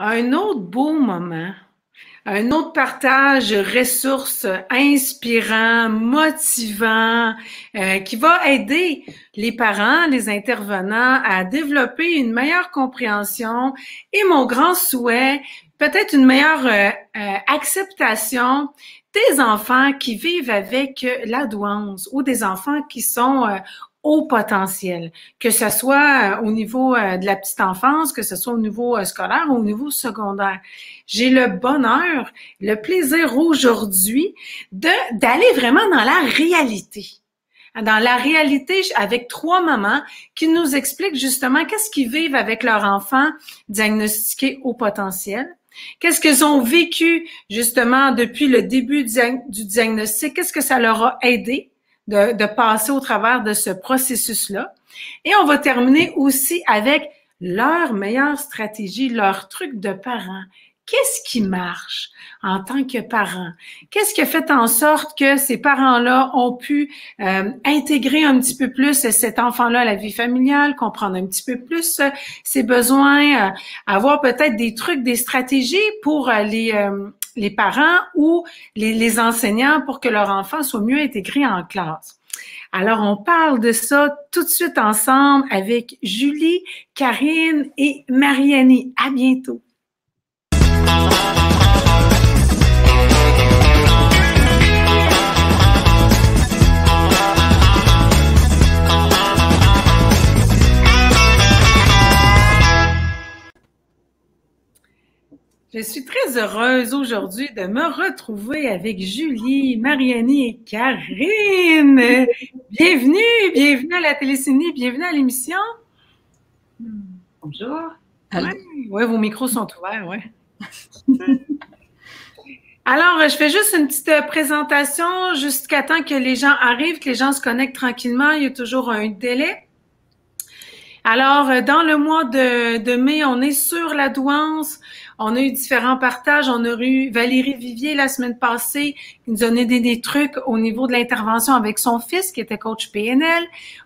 Un autre beau moment, un autre partage de ressources inspirant, motivant, qui va aider les parents, les intervenants à développer une meilleure compréhension et mon grand souhait, peut-être une meilleure acceptation des enfants qui vivent avec la douance ou des enfants qui sont haut potentiel, que ce soit au niveau de la petite enfance, que ce soit au niveau scolaire ou au niveau secondaire. J'ai le bonheur, le plaisir aujourd'hui d'aller vraiment dans la réalité. Dans la réalité avec 3 mamans qui nous expliquent justement qu'est-ce qu'ils vivent avec leur enfant diagnostiqué haut potentiel. Qu'est-ce qu'ils ont vécu justement depuis le début du diagnostic? Qu'est-ce que ça leur a aidé de passer au travers de ce processus-là? Et on va terminer aussi avec leur meilleure stratégie, leur truc de parents. Qu'est-ce qui marche en tant que parent? Qu'est-ce qui a fait en sorte que ces parents-là ont pu intégrer un petit peu plus cet enfant-là à la vie familiale, comprendre un petit peu plus ses besoins, avoir peut-être des trucs, des stratégies pour les parents ou les enseignants pour que leur enfant soit mieux intégré en classe. Alors, on parle de ça tout de suite ensemble avec Julie, Karine et Marianie. À bientôt. Je suis très heureuse aujourd'hui de me retrouver avec Julie, Marianie et Karine. Bienvenue à la Téléciné, bienvenue à l'émission. Bonjour. Ouais, vos micros sont ouverts, ouais. Alors, je fais juste une petite présentation jusqu'à temps que les gens arrivent, que les gens se connectent tranquillement. Il y a toujours un délai. Alors, dans le mois de mai, on est sur la douance. On a eu différents partages. On a eu Valérie Vivier la semaine passée qui nous a donné des trucs au niveau de l'intervention avec son fils qui était coach PNL.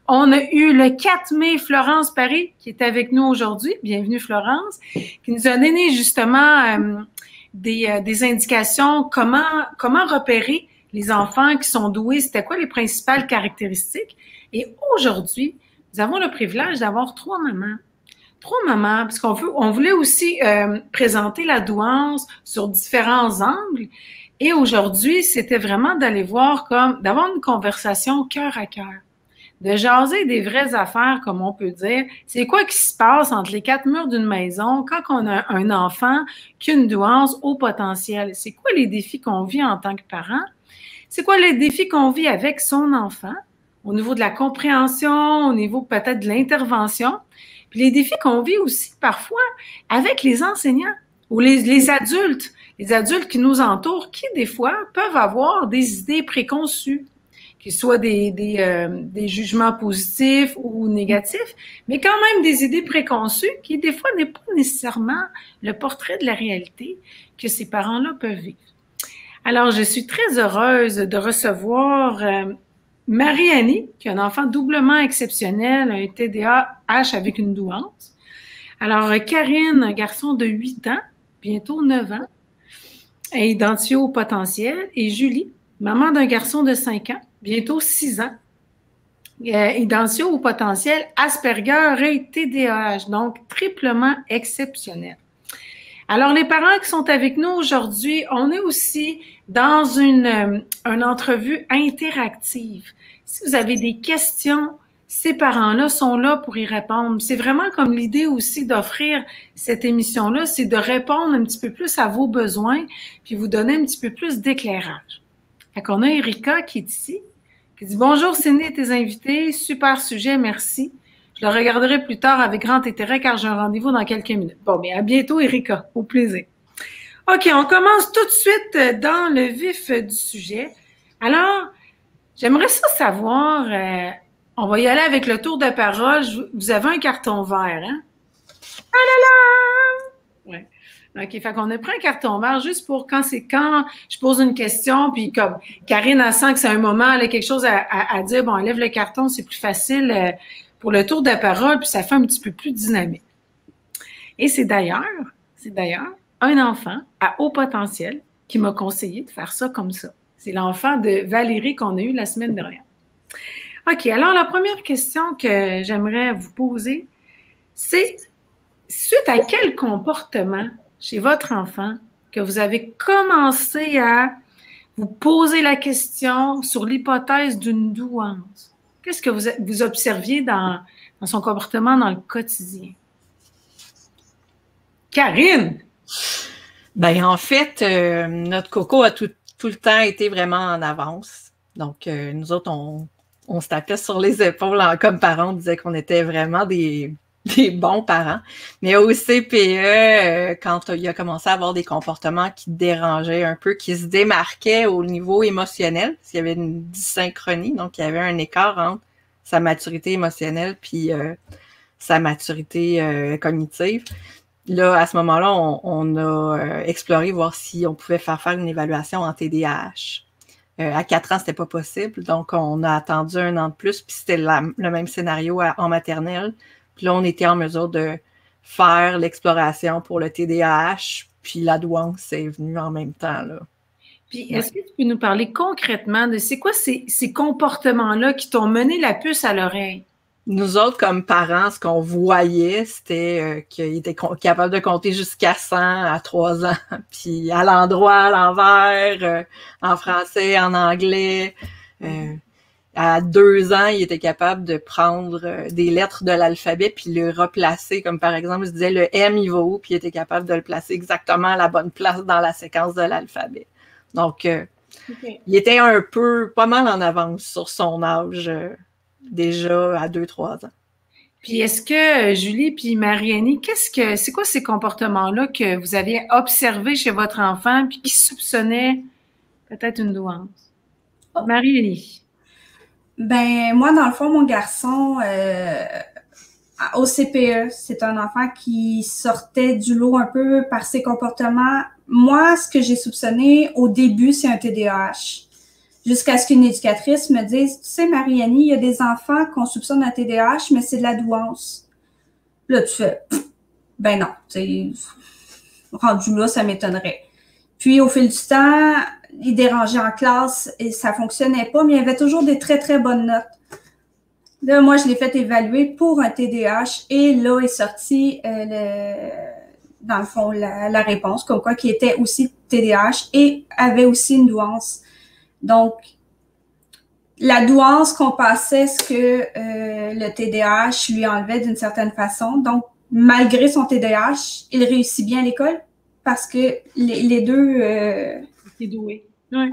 On a eu le 4 mai Florence Paris qui est avec nous aujourd'hui. Bienvenue Florence, qui nous a donné justement des indications comment repérer les enfants qui sont doués. C'était quoi les principales caractéristiques? Et aujourd'hui, nous avons le privilège d'avoir 3 mamans. 3 mamans, parce on voulait aussi présenter la douance sur différents angles. Et aujourd'hui, c'était vraiment d'aller voir d'avoir une conversation cœur à cœur. De jaser des vraies affaires, comme on peut dire. C'est quoi qui se passe entre les 4 murs d'une maison quand on a un enfant qui a une douance haut potentiel? C'est quoi les défis qu'on vit en tant que parent? C'est quoi les défis qu'on vit avec son enfant? Au niveau de la compréhension, au niveau peut-être de l'intervention, puis les défis qu'on vit aussi parfois avec les enseignants ou les adultes qui nous entourent, qui des fois peuvent avoir des idées préconçues, qu'ils soient des jugements positifs ou négatifs, mais quand même des idées préconçues qui des fois n'est pas nécessairement le portrait de la réalité que ces parents-là peuvent vivre. Alors, je suis très heureuse de recevoir Marianie, qui a un enfant doublement exceptionnel, un TDAH avec une douance. Alors, Karine, un garçon de 8 ans, bientôt 9 ans, est identifié au potentiel. Et Julie, maman d'un garçon de 5 ans, bientôt 6 ans, identifié au potentiel Asperger et TDAH, donc triplement exceptionnel. Alors, les parents qui sont avec nous aujourd'hui, on est aussi dans une entrevue interactive. Si vous avez des questions, ces parents-là sont là pour y répondre. C'est vraiment comme l'idée aussi d'offrir cette émission-là, c'est de répondre un petit peu plus à vos besoins, puis vous donner un petit peu plus d'éclairage. Fait qu'on a Erika qui est ici, qui dit « Bonjour Cindy et tes invités, super sujet, merci. Je le regarderai plus tard avec grand intérêt car j'ai un rendez-vous dans quelques minutes. » Bon, bien, à bientôt, Erika. Au plaisir. OK, on commence tout de suite dans le vif du sujet. Alors, j'aimerais ça savoir, on va y aller avec le tour de parole. Vous avez un carton vert, hein? Ah là là! Ouais. OK, fait qu'on a pris un carton vert juste pour quand je pose une question, puis comme Karine, elle sent que c'est un moment, elle a quelque chose à dire, bon, elle lève le carton, c'est plus facile pour le tour de parole, puis ça fait un petit peu plus dynamique. Et c'est d'ailleurs c'est d'ailleurs un enfant à haut potentiel qui m'a conseillé de faire ça comme ça. C'est l'enfant de Valérie qu'on a eu la semaine dernière. OK, alors la première question que j'aimerais vous poser, c'est suite à quel comportement chez votre enfant que vous avez commencé à vous poser la question sur l'hypothèse d'une douance? Qu'est-ce que vous observiez dans son comportement dans le quotidien? Karine! Ben, en fait, notre Coco a tout le temps été vraiment en avance. Donc, nous autres, on se tapait sur les épaules comme parents. On disait qu'on était vraiment des bons parents. Mais au CPE, quand il a commencé à avoir des comportements qui dérangeaient un peu, qui se démarquaient au niveau émotionnel, parce qu'il y avait une dysynchronie, donc il y avait un écart entre sa maturité émotionnelle puis sa maturité cognitive. Là, à ce moment-là, on a exploré, voir si on pouvait faire une évaluation en TDAH. À 4 ans, c'était pas possible, donc on a attendu 1 an de plus, puis c'était le même scénario en maternelle. Puis là, on était en mesure de faire l'exploration pour le TDAH, puis la douance est venue en même temps, là. Puis, est-ce que tu peux nous parler concrètement de c'est quoi ces comportements-là qui t'ont mené la puce à l'oreille? Nous autres, comme parents, ce qu'on voyait, c'était qu'il était capable de compter jusqu'à 100 à 3 ans, puis à l'endroit, à l'envers, en français, en anglais. À 2 ans, il était capable de prendre des lettres de l'alphabet puis le replacer, comme par exemple, je disais le M, il va où, puis il était capable de le placer exactement à la bonne place dans la séquence de l'alphabet. Donc, il était pas mal en avance sur son âge, déjà à 2-3 ans. Puis est-ce que Julie puis Marianne, c'est quoi ces comportements-là que vous aviez observés chez votre enfant puis qui soupçonnaient peut-être une douance? Marianne. Ben, moi, dans le fond, mon garçon, au CPE, c'est un enfant qui sortait du lot un peu par ses comportements. Moi, ce que j'ai soupçonné au début, c'est un TDAH. Jusqu'à ce qu'une éducatrice me dise, tu sais, Marianne, il y a des enfants qu'on soupçonne un TDAH, mais c'est de la douance. Là, tu fais, ben non, tu sais, rendu là, ça m'étonnerait. Puis, au fil du temps, il dérangeait en classe et ça fonctionnait pas, mais il y avait toujours des très, très bonnes notes. Là, moi, je l'ai fait évaluer pour un TDAH et là est sorti, dans le fond, la réponse, comme quoi qui était aussi TDAH et avait aussi une douance. Donc, la douance compassait ce que le TDAH lui enlevait d'une certaine façon. Donc, malgré son TDAH, il réussit bien à l'école parce que les deux... C'est doué. Oui.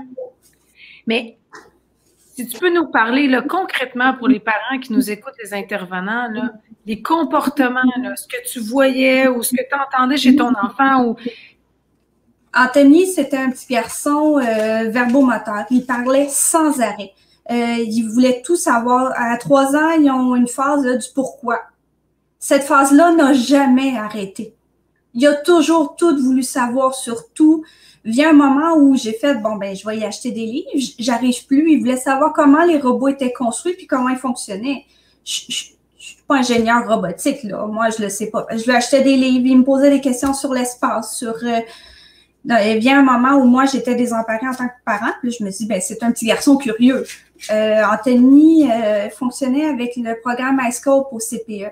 Mais si tu peux nous parler là, concrètement pour les parents qui nous écoutent, les intervenants, là, les comportements, là, ce que tu voyais ou ce que tu entendais chez ton enfant ou... Anthony, c'était un petit garçon verbomoteur. Il parlait sans arrêt. Il voulait tout savoir. À 3 ans, ils ont une phase là, du pourquoi. Cette phase-là n'a jamais arrêté. Il a toujours tout voulu savoir sur tout. Vient un moment où j'ai fait, bon, ben, je vais y acheter des livres. J'arrive plus. Il voulait savoir comment les robots étaient construits puis comment ils fonctionnaient. Je suis pas ingénieur robotique, là. Moi, je le sais pas. Je lui achetais des livres. Il me posait des questions sur l'espace, sur... il vient un moment où moi, j'étais désemparée en tant que parent. Puis je me dis, ben, c'est un petit garçon curieux. Anthony fonctionnait avec le programme iScope au CPE.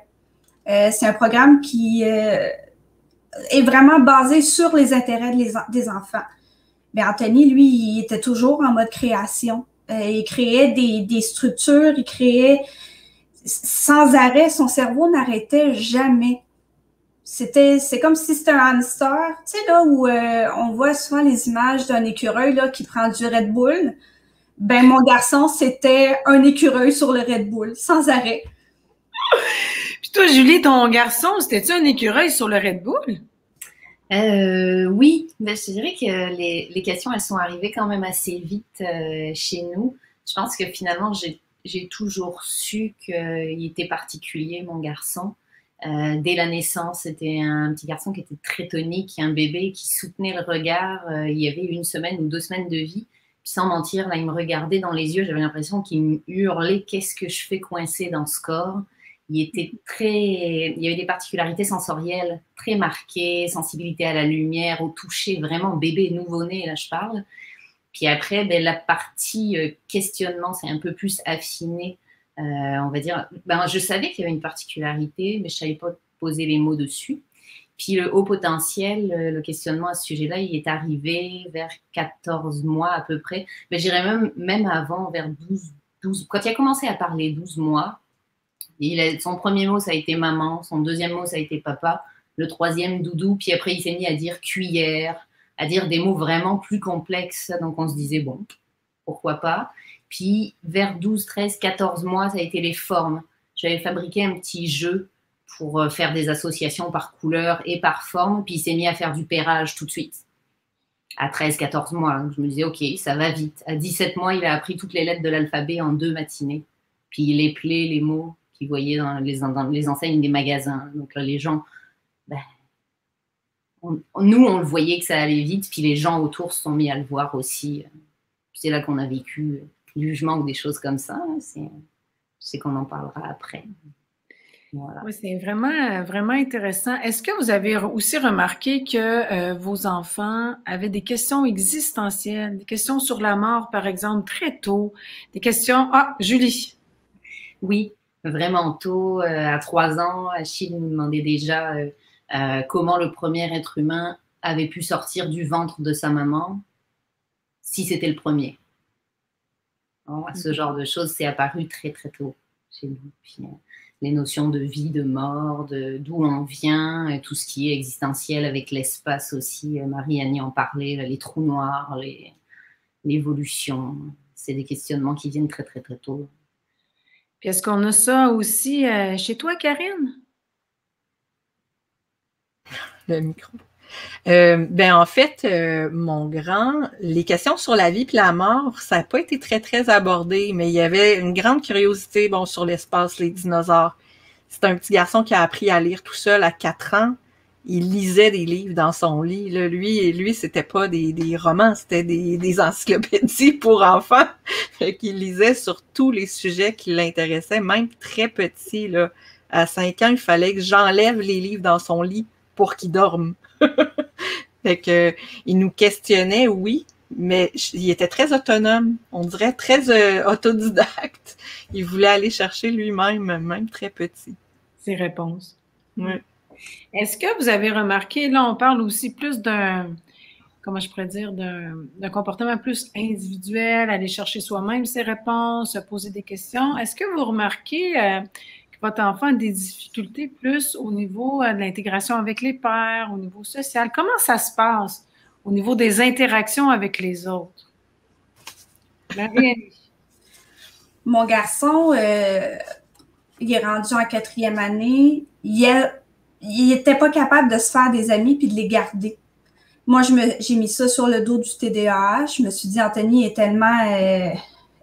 C'est un programme qui est vraiment basé sur les intérêts des enfants. Mais Anthony, lui, il était toujours en mode création. Il créait des structures, il créait sans arrêt. Son cerveau n'arrêtait jamais. C'est comme si c'était un hamster, tu sais, là, où on voit souvent les images d'un écureuil là, qui prend du Red Bull. Ben, mon garçon, c'était un écureuil sur le Red Bull, sans arrêt. Puis toi, Julie, ton garçon, c'était-tu un écureuil sur le Red Bull? Oui, ben, je dirais que les questions, elles sont arrivées quand même assez vite chez nous. Je pense que finalement, j'ai toujours su qu'il était particulier, mon garçon. Dès la naissance, c'était un petit garçon qui était très tonique, un bébé qui soutenait le regard. Il y avait 1 semaine ou 2 semaines de vie. Puis sans mentir, là, il me regardait dans les yeux. J'avais l'impression qu'il me hurlait « Qu'est-ce que je fais coincé dans ce corps ?» il y avait des particularités sensorielles très marquées, sensibilité à la lumière, au toucher, vraiment bébé, nouveau-né, là je parle. Puis après, ben, la partie questionnement, c'est un peu plus affiné, on va dire. Ben, je savais qu'il y avait une particularité, mais je ne savais pas poser les mots dessus. Puis le haut potentiel, le questionnement à ce sujet-là, il est arrivé vers 14 mois à peu près. Mais je dirais même avant, vers 12. Quand il a commencé à parler 12 mois, son premier mot, ça a été maman. Son deuxième mot, ça a été papa. Le troisième, doudou. Puis après, il s'est mis à dire cuillère, à dire des mots vraiment plus complexes. Donc, on se disait, bon, pourquoi pas. Puis, vers 12, 13, 14 mois, ça a été les formes. J'avais fabriqué un petit jeu pour faire des associations par couleur et par forme. Puis, il s'est mis à faire du pairage tout de suite. À 13, 14 mois. Donc, je me disais, OK, ça va vite. À 17 mois, il a appris toutes les lettres de l'alphabet en 2 matinées. Puis, il épelait les mots qu'il voyait dans les enseignes des magasins. Donc, là, les gens... Ben, nous, on le voyait que ça allait vite, puis les gens autour se sont mis à le voir aussi. C'est là qu'on a vécu le jugement ou des choses comme ça. Je sais qu'on en parlera après. Voilà. Oui, c'est vraiment, vraiment intéressant. Est-ce que vous avez aussi remarqué que vos enfants avaient des questions existentielles, des questions sur la mort, par exemple, très tôt, des questions... Ah, Julie! Oui, vraiment tôt. À 3 ans, Achille nous demandait déjà... comment le premier être humain avait pu sortir du ventre de sa maman si c'était le premier. Alors, ce genre de choses, c'est apparu très très tôt chez nous. Puis, les notions de vie, de mort, d'où on vient, tout ce qui est existentiel avec l'espace aussi. Marie-Annie en parlait, les trous noirs, l'évolution. C'est des questionnements qui viennent très très très tôt. Puis est-ce qu'on a ça aussi chez toi, Karine? Le micro. Ben en fait, mon grand, les questions sur la vie et la mort, ça n'a pas été très, très abordé, mais il y avait une grande curiosité sur l'espace, les dinosaures. C'est un petit garçon qui a appris à lire tout seul à 4 ans. Il lisait des livres dans son lit. Là. Lui, c'était pas des romans, c'était des encyclopédies pour enfants. Fait qu'il lisait sur tous les sujets qui l'intéressaient, même très petit. Là. À 5 ans, il fallait que j'enlève les livres dans son lit pour qu'il dorme. Fait que, il nous questionnait, oui, mais il était très autonome, on dirait très autodidacte. Il voulait aller chercher lui-même, même très petit. Ses réponses. Oui. Est-ce que vous avez remarqué, là, on parle aussi plus comment je pourrais dire, d'un comportement plus individuel, aller chercher soi-même ses réponses, se poser des questions. Est-ce que vous remarquez que votre enfant a des difficultés plus au niveau de l'intégration avec les pairs, au niveau social? Comment ça se passe au niveau des interactions avec les autres? Marie-Annie. Mon garçon, il est rendu en 4e année. Il était pas capable de se faire des amis puis de les garder. Moi, j'ai mis ça sur le dos du TDAH. Je me suis dit, Anthony est tellement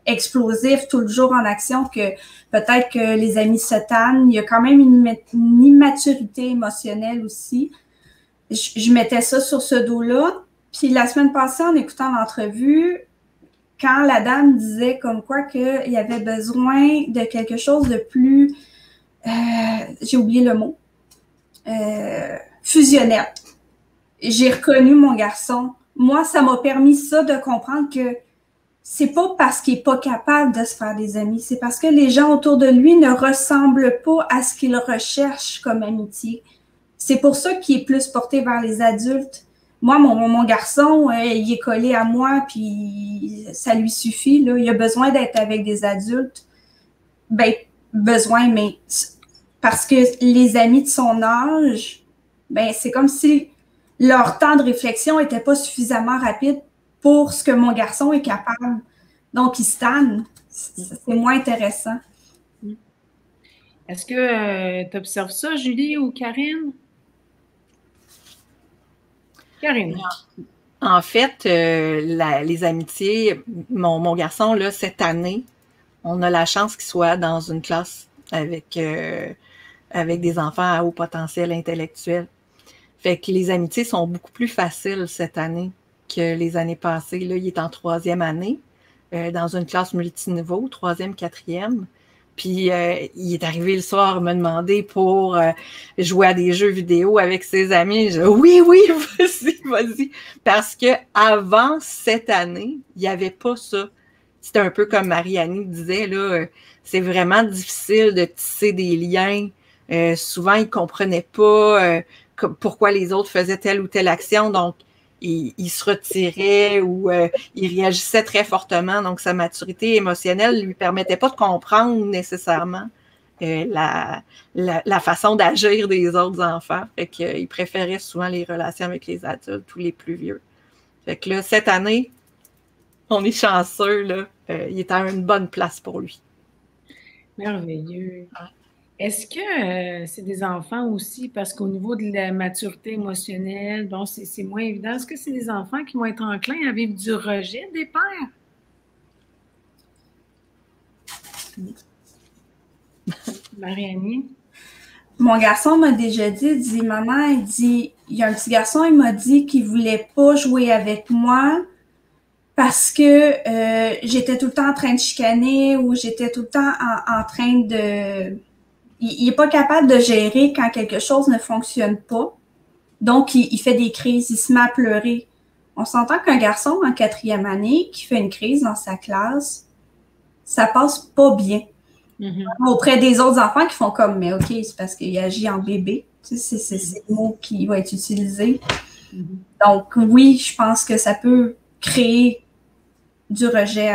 explosif, tout le jour en action, que peut-être que les amis se tannent. Il y a quand même une immaturité émotionnelle aussi. Je mettais ça sur ce dos-là. Puis la semaine passée, en écoutant l'entrevue, quand la dame disait comme quoi qu'il y avait besoin de quelque chose de plus, j'ai oublié le mot, fusionnel. J'ai reconnu mon garçon. Moi, ça m'a permis ça de comprendre que c'est pas parce qu'il est pas capable de se faire des amis, c'est parce que les gens autour de lui ne ressemblent pas à ce qu'il recherche comme amitié. C'est pour ça qu'il est plus porté vers les adultes. Moi, mon garçon, il est collé à moi, puis ça lui suffit. Là. Il a besoin d'être avec des adultes. Ben, besoin, mais parce que les amis de son âge, ben, c'est comme si leur temps de réflexion n'était pas suffisamment rapide pour ce que mon garçon est capable. Donc, il se tanne. C'est moins intéressant. Est-ce que tu observes ça, Julie ou Karine? Karine. En fait, les amitiés, mon garçon, là, cette année, on a la chance qu'il soit dans une classe avec des enfants à haut potentiel intellectuel. Fait que les amitiés sont beaucoup plus faciles cette année que les années passées. Là, il est en 3e année, dans une classe multiniveau, 3e, 4e. Puis il est arrivé le soir me demander pour jouer à des jeux vidéo avec ses amis. Je dis, oui, vas-y. Parce que avant cette année, il n'y avait pas ça. C'était un peu comme Marie-Annie disait, là, c'est vraiment difficile de tisser des liens. Souvent, ils ne comprenaient pas pourquoi les autres faisaient telle ou telle action. Donc, il se retirait ou il réagissait très fortement. Donc, sa maturité émotionnelle ne lui permettait pas de comprendre nécessairement la façon d'agir des autres enfants. Fait qu'il préférait souvent les relations avec les adultes ou les plus vieux. Fait que là, cette année, on est chanceux, là. Il est à une bonne place pour lui. Merveilleux. Est-ce que c'est des enfants aussi, parce qu'au niveau de la maturité émotionnelle, bon, c'est moins évident. Est-ce que c'est des enfants qui vont être enclins à vivre du rejet des pères? Marie-Annie? Mon garçon m'a déjà dit, maman, il y a un petit garçon, il m'a dit qu'il voulait pas jouer avec moi parce que j'étais tout le temps en train de chicaner ou j'étais tout le temps en train de... Il est pas capable de gérer quand quelque chose ne fonctionne pas. Donc, il fait des crises, il se met à pleurer. On s'entend qu'un garçon en 4e année qui fait une crise dans sa classe, ça passe pas bien. Auprès des autres enfants qui font comme, mais OK, c'est parce qu'il agit en bébé. Tu sais, c'est le mot qui va être utilisé. Donc, oui, je pense que ça peut créer du rejet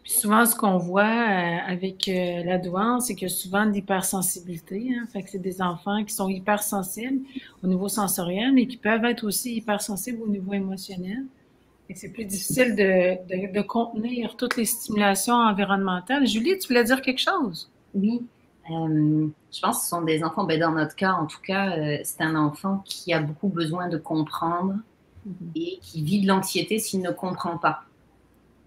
Puis souvent, ce qu'on voit avec la douance, c'est qu'il y a souvent de l'hypersensibilité. Hein? Fait que c'est des enfants qui sont hypersensibles au niveau sensoriel, mais qui peuvent être aussi hypersensibles au niveau émotionnel. Et c'est plus difficile de contenir toutes les stimulations environnementales. Julie, tu voulais dire quelque chose? Oui. Je pense que ce sont des enfants, dans notre cas, en tout cas, c'est un enfant qui a beaucoup besoin de comprendre et qui vit de l'anxiété s'il ne comprend pas.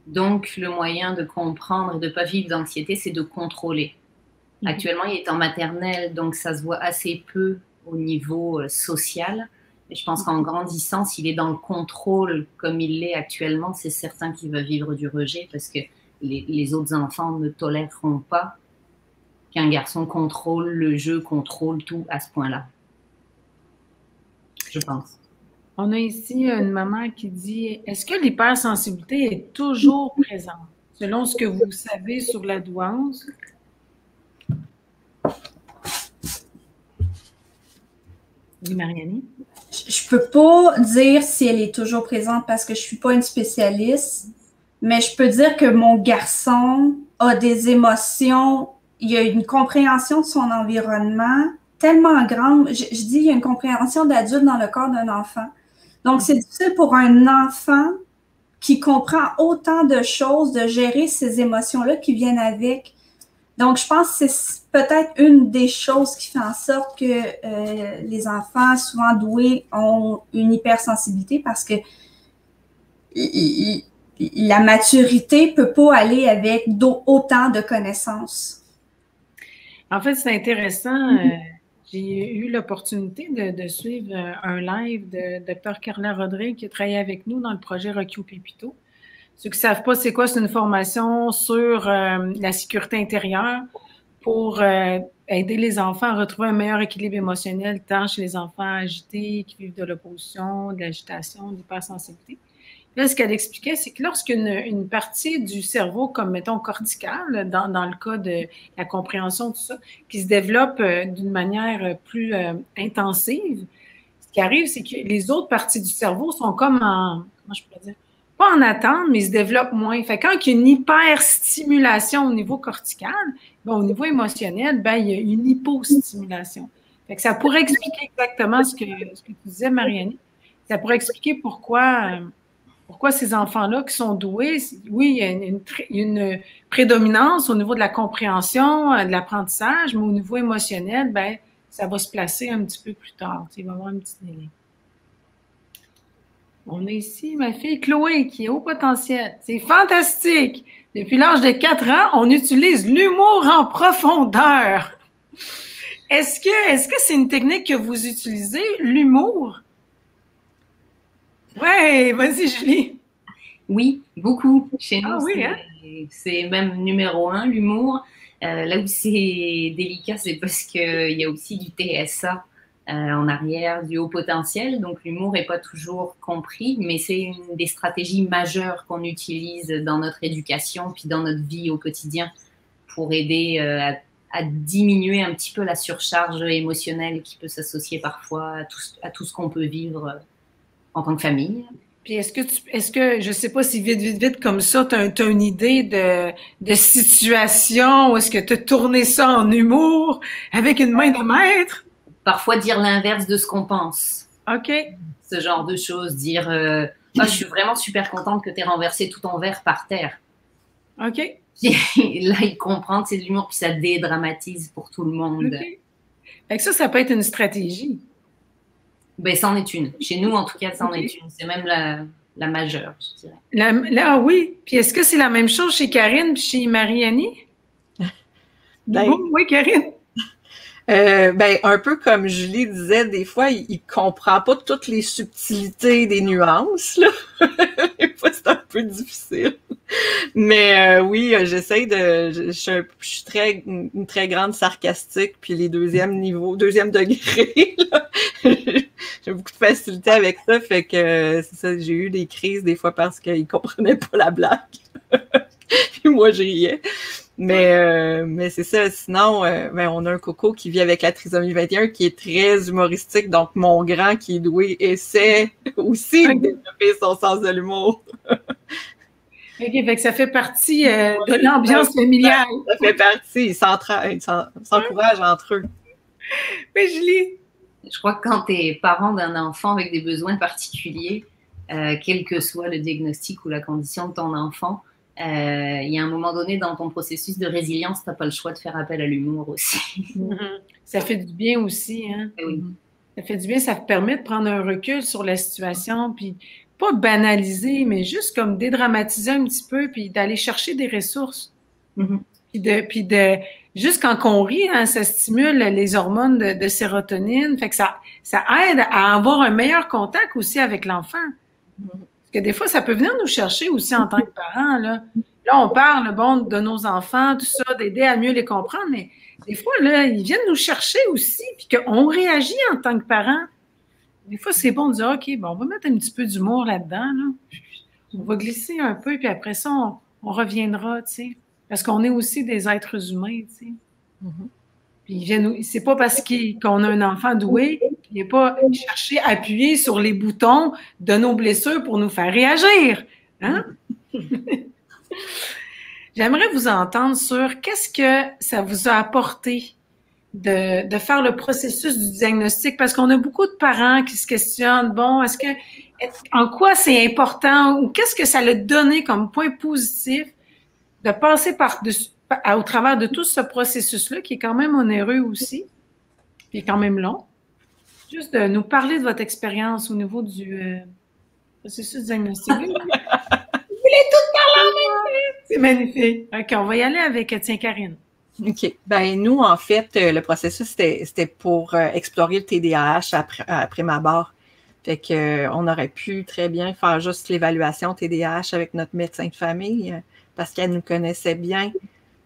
Donc, le moyen de comprendre et de ne pas vivre d'anxiété, c'est de contrôler. Actuellement, il est en maternelle, donc ça se voit assez peu au niveau social. Mais je pense qu'en grandissant, s'il est dans le contrôle comme il l'est actuellement, c'est certain qu'il va vivre du rejet parce que les autres enfants ne toléreront pas qu'un garçon contrôle le jeu, contrôle tout à ce point-là. Je pense. On a ici une maman qui dit, est-ce que l'hypersensibilité est toujours présente, selon ce que vous savez sur la douance? Oui, Marie-Annie? Je peux pas dire si elle est toujours présente parce que je suis pas une spécialiste, mais je peux dire que mon garçon a des émotions, il a une compréhension de son environnement tellement grande. Je dis, il y a une compréhension d'adulte dans le corps d'un enfant. Donc, c'est difficile pour un enfant qui comprend autant de choses, de gérer ces émotions-là qui viennent avec. Donc, je pense que c'est peut-être une des choses qui fait en sorte que les enfants, souvent doués, ont une hypersensibilité parce que la maturité peut pas aller avec autant de connaissances. En fait, c'est intéressant. J'ai eu l'opportunité de suivre un live de Dr. Carla Rodrigue qui a travaillé avec nous dans le projet Rocky au Pépito. Ceux qui ne savent pas c'est quoi, c'est une formation sur la sécurité intérieure pour aider les enfants à retrouver un meilleur équilibre émotionnel, tant chez les enfants agités, qui vivent de l'opposition, de l'agitation, de l'hypersensibilité. Là, ce qu'elle expliquait, c'est que lorsqu'une partie du cerveau, comme mettons cortical, dans le cas de la compréhension, tout ça, qui se développe d'une manière plus intensive, ce qui arrive, c'est que les autres parties du cerveau sont comme en, comment je pourrais dire, pas en attente, mais ils se développent moins. Fait que quand il y a une hyperstimulation au niveau cortical, au niveau émotionnel, il y a une hypostimulation. Fait que ça pourrait expliquer exactement ce que tu disais, Marie-Annie. Ça pourrait expliquer pourquoi ces enfants-là qui sont doués, oui, il y a une prédominance au niveau de la compréhension, de l'apprentissage, mais au niveau émotionnel, ça va se placer un petit peu plus tard. Il va y avoir un petit délai. On a ici ma fille Chloé qui est haut potentiel. C'est fantastique! Depuis l'âge de 4 ans, on utilise l'humour en profondeur. Est-ce que c'est une technique que vous utilisez, l'humour? Ouais, vas-y, Julie. Oui, beaucoup. Chez nous, oui, hein? c'est même numéro 1, l'humour. Là où c'est délicat, c'est parce qu'il y a aussi du TSA en arrière, du haut potentiel. Donc l'humour n'est pas toujours compris, mais c'est une des stratégies majeures qu'on utilise dans notre éducation puis dans notre vie au quotidien pour aider à diminuer un petit peu la surcharge émotionnelle qui peut s'associer parfois à tout ce qu'on peut vivre en tant que famille. Puis est-ce que, je sais pas si vite comme ça, tu as une idée de situation, ou est-ce que tu as tourné ça en humour avec une main de maître? Parfois dire l'inverse de ce qu'on pense. OK. Ce genre de choses, dire je suis vraiment super contente que tu aies renversé tout ton verre par terre. OK. Puis là, il comprend que c'est de l'humour, puis ça dédramatise pour tout le monde. OK. Fait que ça peut être une stratégie. Ben, c'en est une. Chez nous, en tout cas, c'en est une. C'est même la majeure, je dirais. Là, oui. Puis est-ce que c'est la même chose chez Karine et chez Marie-Annie? Oui, Karine. Un peu comme Julie disait, des fois, il comprend pas toutes les subtilités des nuances, là. Des fois, c'est un peu difficile. Mais oui, j'essaye je suis une très grande sarcastique, puis les deuxième degré, là. J'ai beaucoup de facilité avec ça, fait que c'est ça, j'ai eu des crises des fois parce qu'ils comprenaient pas la blague. Puis moi, je riais. Mais c'est ça. Sinon, on a un Coco qui vit avec la trisomie 21 qui est très humoristique. Donc, mon grand qui est doué essaie aussi de développer son sens de l'humour. OK, fait que ça fait partie de l'ambiance familiale. Ça fait partie. Ils s'encouragent entre eux. Mais Julie? Je crois que quand tu es parent d'un enfant avec des besoins particuliers, quel que soit le diagnostic ou la condition de ton enfant, il y a un moment donné dans ton processus de résilience, tu n'as pas le choix de faire appel à l'humour aussi. Ça fait du bien aussi, hein? Oui. Ça fait du bien, ça te permet de prendre un recul sur la situation, puis pas banaliser, mais juste comme dédramatiser un petit peu, puis d'aller chercher des ressources. Puis juste quand on rit, hein, ça stimule les hormones de sérotonine, fait que ça aide à avoir un meilleur contact aussi avec l'enfant. Parce que des fois, ça peut venir nous chercher aussi en tant que parents, là. Là, on parle, de nos enfants, tout ça, d'aider à mieux les comprendre, mais des fois, là, ils viennent nous chercher aussi, puis qu'on réagit en tant que parents. Des fois, c'est bon de dire, OK, on va mettre un petit peu d'humour là-dedans, là. On va glisser un peu, puis après ça, on reviendra, tu sais. Parce qu'on est aussi des êtres humains, tu sais. Puis c'est pas parce qu'on a un enfant doué qu'il n'est pas cherché à appuyer sur les boutons de nos blessures pour nous faire réagir. Hein? J'aimerais vous entendre sur qu'est-ce que ça vous a apporté de faire le processus du diagnostic, parce qu'on a beaucoup de parents qui se questionnent, en quoi c'est important ou qu'est-ce que ça a donné comme point positif de passer au travers de tout ce processus-là, qui est quand même onéreux aussi, qui est quand même long. Juste de nous parler de votre expérience au niveau du processus diagnostic. Vous voulez tout parler en même temps? C'est magnifique. OK, on va y aller avec, Karine. OK. Nous, en fait, le processus, c'était pour explorer le TDAH après ma barre. Fait que on aurait pu très bien faire juste l'évaluation TDAH avec notre médecin de famille parce qu'elle nous connaissait bien.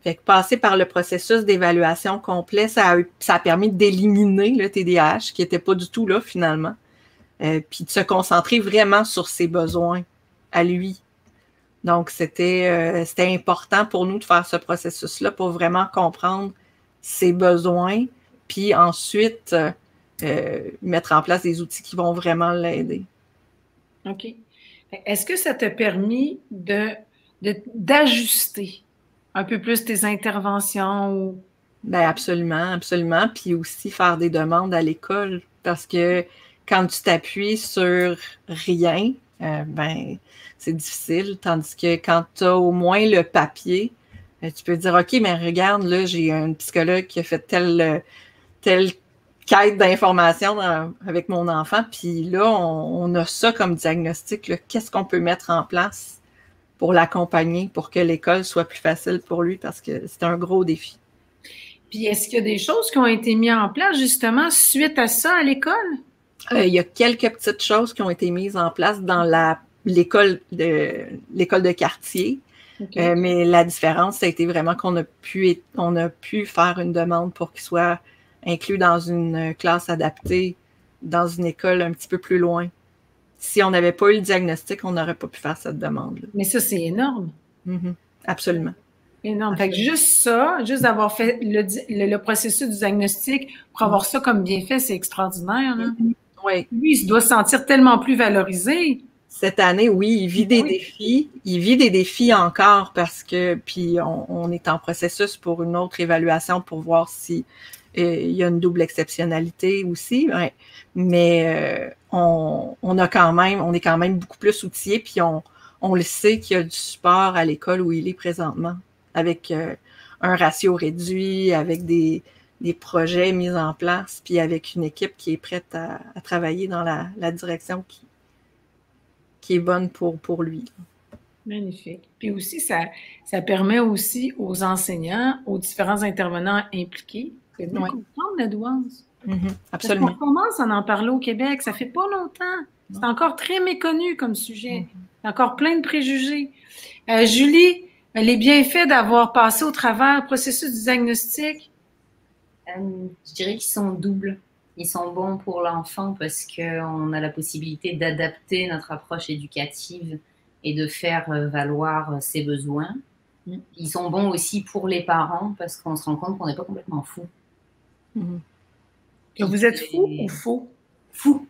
Fait que passer par le processus d'évaluation complet, ça a permis d'éliminer le TDAH qui n'était pas du tout là finalement. Puis de se concentrer vraiment sur ses besoins à lui. Donc, c'était important pour nous de faire ce processus-là pour vraiment comprendre ses besoins, puis ensuite mettre en place des outils qui vont vraiment l'aider. OK. Est-ce que ça t'a permis d'ajuster un peu plus tes interventions? Ou... Bien, absolument, absolument. Puis aussi faire des demandes à l'école, parce que quand tu t'appuies sur rien, c'est difficile, tandis que quand tu as au moins le papier, tu peux dire, OK, mais regarde, là, j'ai un psychologue qui a fait telle quête d'informations avec mon enfant, puis là, on a ça comme diagnostic, là. Qu'est-ce qu'on peut mettre en place pour l'accompagner, pour que l'école soit plus facile pour lui, parce que c'est un gros défi. Puis est-ce qu'il y a des choses qui ont été mises en place, justement, suite à ça à l'école? Il y a quelques petites choses qui ont été mises en place dans la l'école de quartier. Okay. Mais la différence, ça a été vraiment qu'on a pu faire une demande pour qu'il soit inclus dans une classe adaptée, dans une école un petit peu plus loin. Si on n'avait pas eu le diagnostic, on n'aurait pas pu faire cette demande-là. Mais ça, c'est énorme. Absolument. Énorme. Fait que juste d'avoir fait le processus du diagnostic, pour avoir ça comme bienfait, c'est extraordinaire. Là. Oui. Lui, il doit se sentir tellement plus valorisé. Cette année, oui, il vit des défis. Il vit des défis encore parce que, puis on est en processus pour une autre évaluation pour voir si il y a une double exceptionnalité aussi. Ouais. Mais on est quand même beaucoup plus outillés, puis on le sait qu'il y a du support à l'école où il est présentement, avec un ratio réduit, avec des projets mis en place, puis avec une équipe qui est prête à travailler dans la direction qui est bonne pour lui. Magnifique. Puis aussi, ça permet aussi aux enseignants, aux différents intervenants impliqués, de mieux comprendre la douance. Absolument. Parce qu'on commence à en parler au Québec, ça fait pas longtemps. C'est encore très méconnu comme sujet. Il y a encore plein de préjugés. Julie, les bienfaits d'avoir passé au travers le processus du diagnostic? Je dirais qu'ils sont doubles. Ils sont bons pour l'enfant parce qu'on a la possibilité d'adapter notre approche éducative et de faire valoir ses besoins. Ils sont bons aussi pour les parents parce qu'on se rend compte qu'on n'est pas complètement fou. Donc vous êtes fou ou faux? Fou.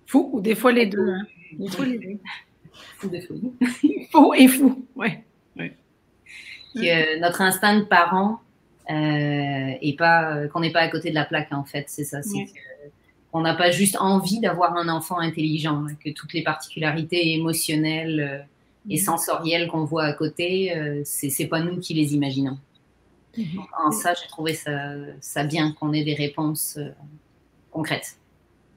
Fou ou des fois les deux, hein? Des fois les deux. Fou de fou. Faux et fou, oui. Notre instinct de parent et pas qu'on n'est pas à côté de la plaque, en fait, c'est ça. C'est qu'on n'a pas juste envie d'avoir un enfant intelligent, que toutes les particularités émotionnelles et sensorielles qu'on voit à côté, c'est pas nous qui les imaginons. Donc, en ça, j'ai trouvé ça bien qu'on ait des réponses concrètes.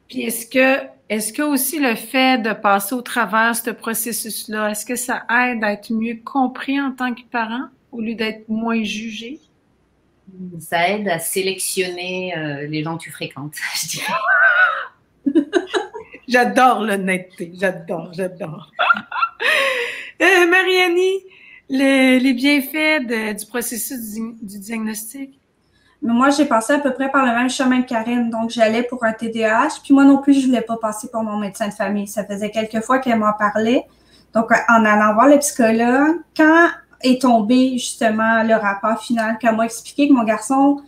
Puis est-ce que aussi le fait de passer au travers ce processus-là, est-ce que ça aide à être mieux compris en tant que parent au lieu d'être moins jugé? Ça aide à sélectionner les gens que tu fréquentes, je dirais. J'adore l'honnêteté, j'adore. Marie-Annie, les bienfaits du processus du diagnostic? Mais moi, j'ai passé à peu près par le même chemin que Karine. Donc, j'allais pour un TDAH. Puis moi non plus, je voulais pas passer pour mon médecin de famille. Ça faisait quelques fois qu'elle m'en parlait. Donc, en allant voir le psychologue, quand est tombé justement le rapport final, qu'elle m'a expliqué que mon garçon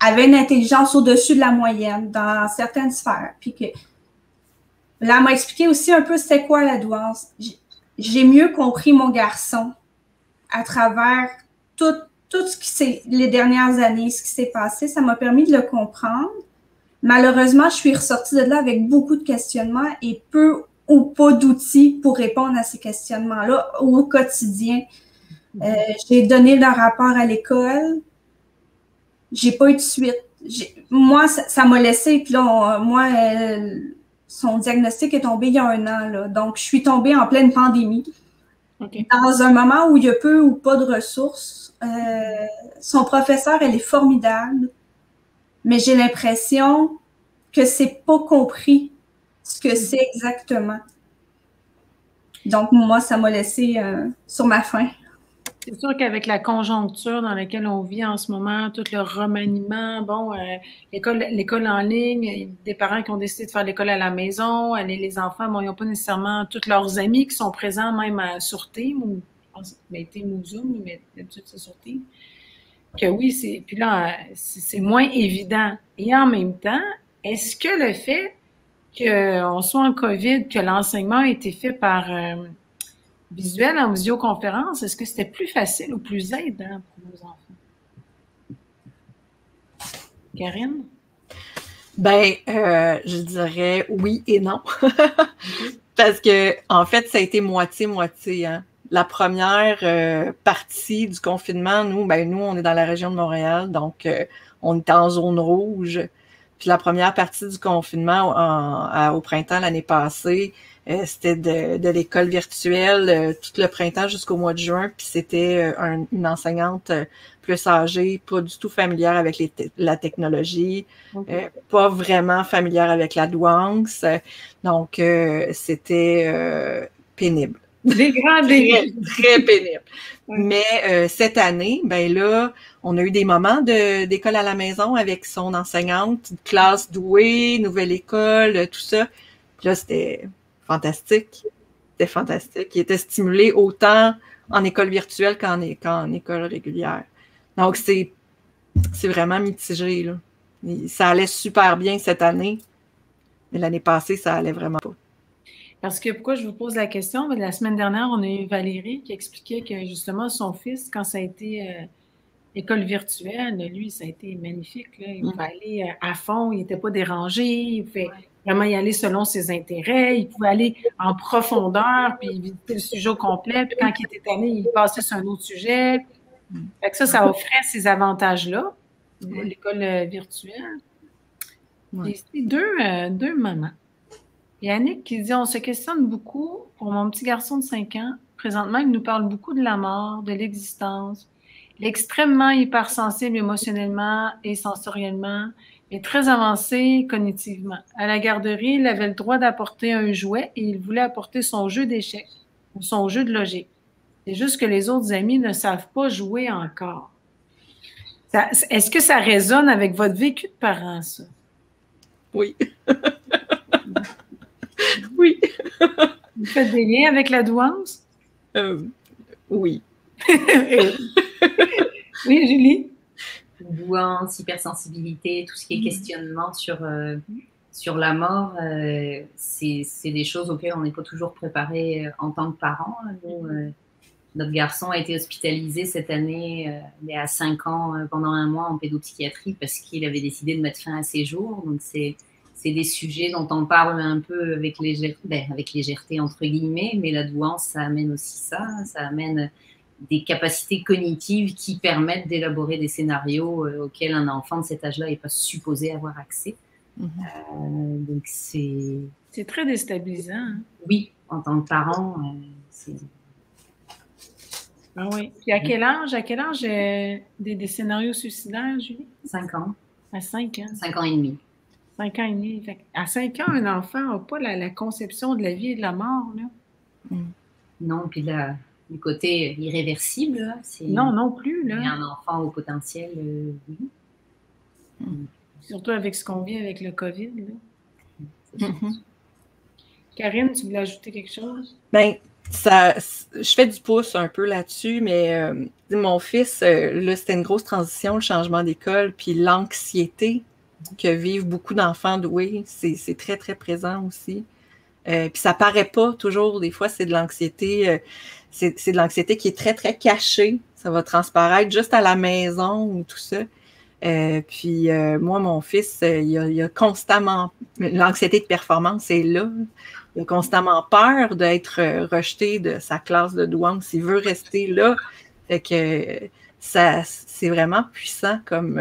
avait une intelligence au-dessus de la moyenne dans certaines sphères. Puis que là, elle m'a expliqué aussi un peu c'était quoi la douance. J'ai mieux compris mon garçon à travers tout ce qui s'est, les dernières années, ce qui s'est passé. Ça m'a permis de le comprendre. Malheureusement, je suis ressortie de là avec beaucoup de questionnements et peu ou pas d'outils pour répondre à ces questionnements-là au quotidien. J'ai donné le rapport à l'école. J'ai pas eu de suite. Moi, ça m'a laissé. Puis là, son diagnostic est tombé il y a 1 an. Là. Donc, je suis tombée en pleine pandémie. Okay. Dans un moment où il y a peu ou pas de ressources. Son professeur, elle est formidable. Mais j'ai l'impression que c'est pas compris ce que c'est exactement. Donc, moi, ça m'a laissé sur ma faim. C'est sûr qu'avec la conjoncture dans laquelle on vit en ce moment, tout le remaniement, l'école en ligne, des parents qui ont décidé de faire l'école à la maison, les enfants, ils n'ont pas nécessairement tous leurs amis qui sont présents même sur Team, ou je pense Team ou Zoom, mais d'habitude c'est sur Team. Que oui, puis là, c'est moins évident. Et en même temps, est-ce que le fait qu'on soit en COVID, que l'enseignement a été fait par visuel en visioconférence, est-ce que c'était plus facile ou plus aidant pour nos enfants? Karine? Je dirais oui et non. Parce que, en fait, ça a été moitié-moitié. Hein. La première partie du confinement, nous, on est dans la région de Montréal, donc on est en zone rouge. Puis la première partie du confinement au printemps l'année passée, c'était de l'école virtuelle tout le printemps jusqu'au mois de juin. Puis c'était une enseignante plus âgée, pas du tout familière avec la technologie, pas vraiment familière avec la douance. Donc, c'était pénible. Des grands défis. Très pénible. Mais cette année, ben là, on a eu des moments d'école à la maison avec son enseignante, classe douée, nouvelle école, tout ça. Puis là, c'était fantastique. C'était fantastique. Il était stimulé autant en école virtuelle qu'en école régulière. Donc, c'est vraiment mitigé, là. Ça allait super bien cette année, mais l'année passée, ça allait vraiment pas. Parce que pourquoi je vous pose la question? La semaine dernière, on a eu Valérie qui expliquait que justement son fils, quand ça a été école virtuelle, lui, ça a été magnifique, là. Il pouvait aller à fond, il n'était pas dérangé, il pouvait vraiment y aller selon ses intérêts, il pouvait aller en profondeur, puis visiter le sujet au complet, puis quand il était tanné, il passait sur un autre sujet. Fait que ça offrait ces avantages-là, l'école virtuelle. Et c'est deux mamans. Yannick qui dit « On se questionne beaucoup pour mon petit garçon de 5 ans. Présentement, il nous parle beaucoup de la mort, de l'existence. Il est extrêmement hypersensible émotionnellement et sensoriellement, et très avancé cognitivement. À la garderie, il avait le droit d'apporter un jouet et il voulait apporter son jeu d'échecs ou son jeu de logique. C'est juste que les autres amis ne savent pas jouer encore. » Est-ce que ça résonne avec votre vécu de parent, ça? Oui. Oui. Vous faites des liens avec la douance? Oui. Oui, Julie? Douance, hypersensibilité, tout ce qui est questionnement sur la mort, c'est des choses auxquelles on n'est pas toujours préparé en tant que parent. Nous, notre garçon a été hospitalisé cette année, il a 5 ans, pendant 1 mois en pédopsychiatrie parce qu'il avait décidé de mettre fin à ses jours. Donc, c'est des sujets dont on parle un peu avec légèreté, entre guillemets, mais la douance, ça amène aussi ça. Ça amène des capacités cognitives qui permettent d'élaborer des scénarios auxquels un enfant de cet âge-là n'est pas supposé avoir accès. Donc, c'est très déstabilisant. Hein? Oui, en tant que parent, c'est... Ah oui. Puis à quel âge des scénarios suicidaires, Julie? 5 ans. À 5 ans. 5 ans et demi. 5 ans et demi. À 5 ans, un enfant n'a pas la conception de la vie et de la mort, là. Non, puis là, du côté irréversible, là, c'est... Non plus, là. Il y a un enfant au potentiel, oui. Surtout avec ce qu'on vit avec le COVID, là. Karine, tu voulais ajouter quelque chose? Bien, je fais du pouce un peu là-dessus, mais mon fils, là, c'était une grosse transition, le changement d'école, puis l'anxiété que vivent beaucoup d'enfants doués, c'est très, très présent aussi. Puis ça paraît pas toujours, des fois, c'est de l'anxiété, c'est de l'anxiété qui est très, très cachée. Ça va transparaître juste à la maison ou tout ça. Puis moi, mon fils, il a constamment, l'anxiété de performance est là. Il a constamment peur d'être rejeté de sa classe de douance. Il veut rester là. Fait que c'est vraiment puissant comme